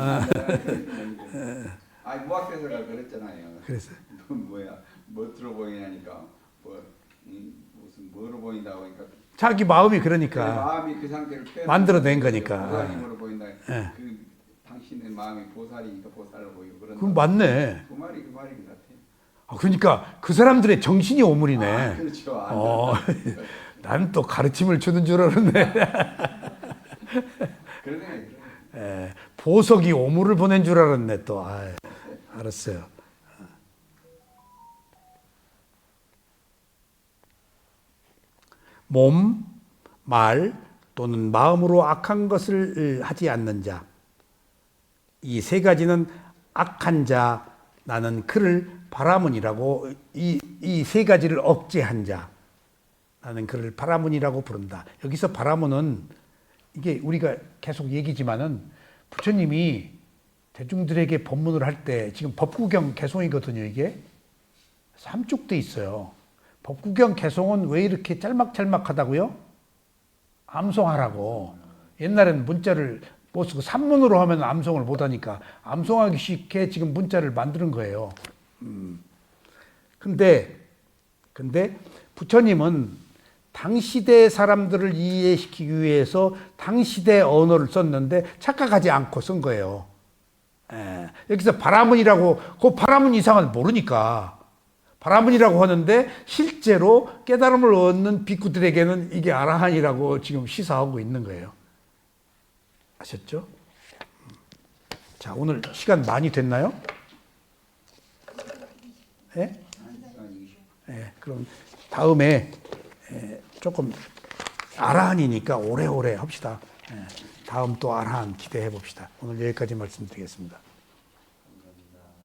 아니 무학교에서가 그랬잖아요. 그래서 뭐 들어보이냐니까 무슨 뭐로 보인다고 하니까. 자기 마음이 그러니까 마음이 그 상태를 만들어낸 거니까. 보살님으로 보인다. 네. 그 당신의 마음이 보살이니까 보살로 보이고 그런. 그건 맞네. 그 말인 것 같아. 그러니까 그 사람들의 정신이 오물이네. 그렇죠. 난 또 가르침을 주는 줄 알았네. 그러네. 보석이 오물을 보낸 줄 알았네 또. 알았어요. 몸, 말 또는 마음으로 악한 것을 하지 않는 자. 이 세 가지는 악한 자, 나는 그를 바라문이라고, 이 세 가지를 억제한 자, 나는 그를 바라문이라고 부른다. 여기서 바라문은 이게 우리가 계속 얘기지만은 부처님이 대중들에게 법문을 할 때 지금 법구경 개송이거든요. 이게 삼축돼 있어요. 법구경 개송은 왜 이렇게 짤막짤막하다고요? 암송하라고. 옛날에는 문자를 못 쓰고 산문으로 하면 암송을 못 하니까 암송하기 쉽게 지금 문자를 만드는 거예요. 근데 부처님은 당시대 사람들을 이해시키기 위해서 당시대 언어를 썼는데 착각하지 않고 쓴 거예요. 여기서 바라문이라고, 그 바라문 이상은 모르니까 바라문이라고 하는데 실제로 깨달음을 얻는 비구들에게는 이게 아라한이라고 지금 시사하고 있는 거예요. 아셨죠? 자, 오늘 시간 많이 됐나요? 예? 그럼 다음에 조금 아라한이니까 오래오래 합시다. 다음 또 아라한 기대해 봅시다. 오늘 여기까지 말씀드리겠습니다.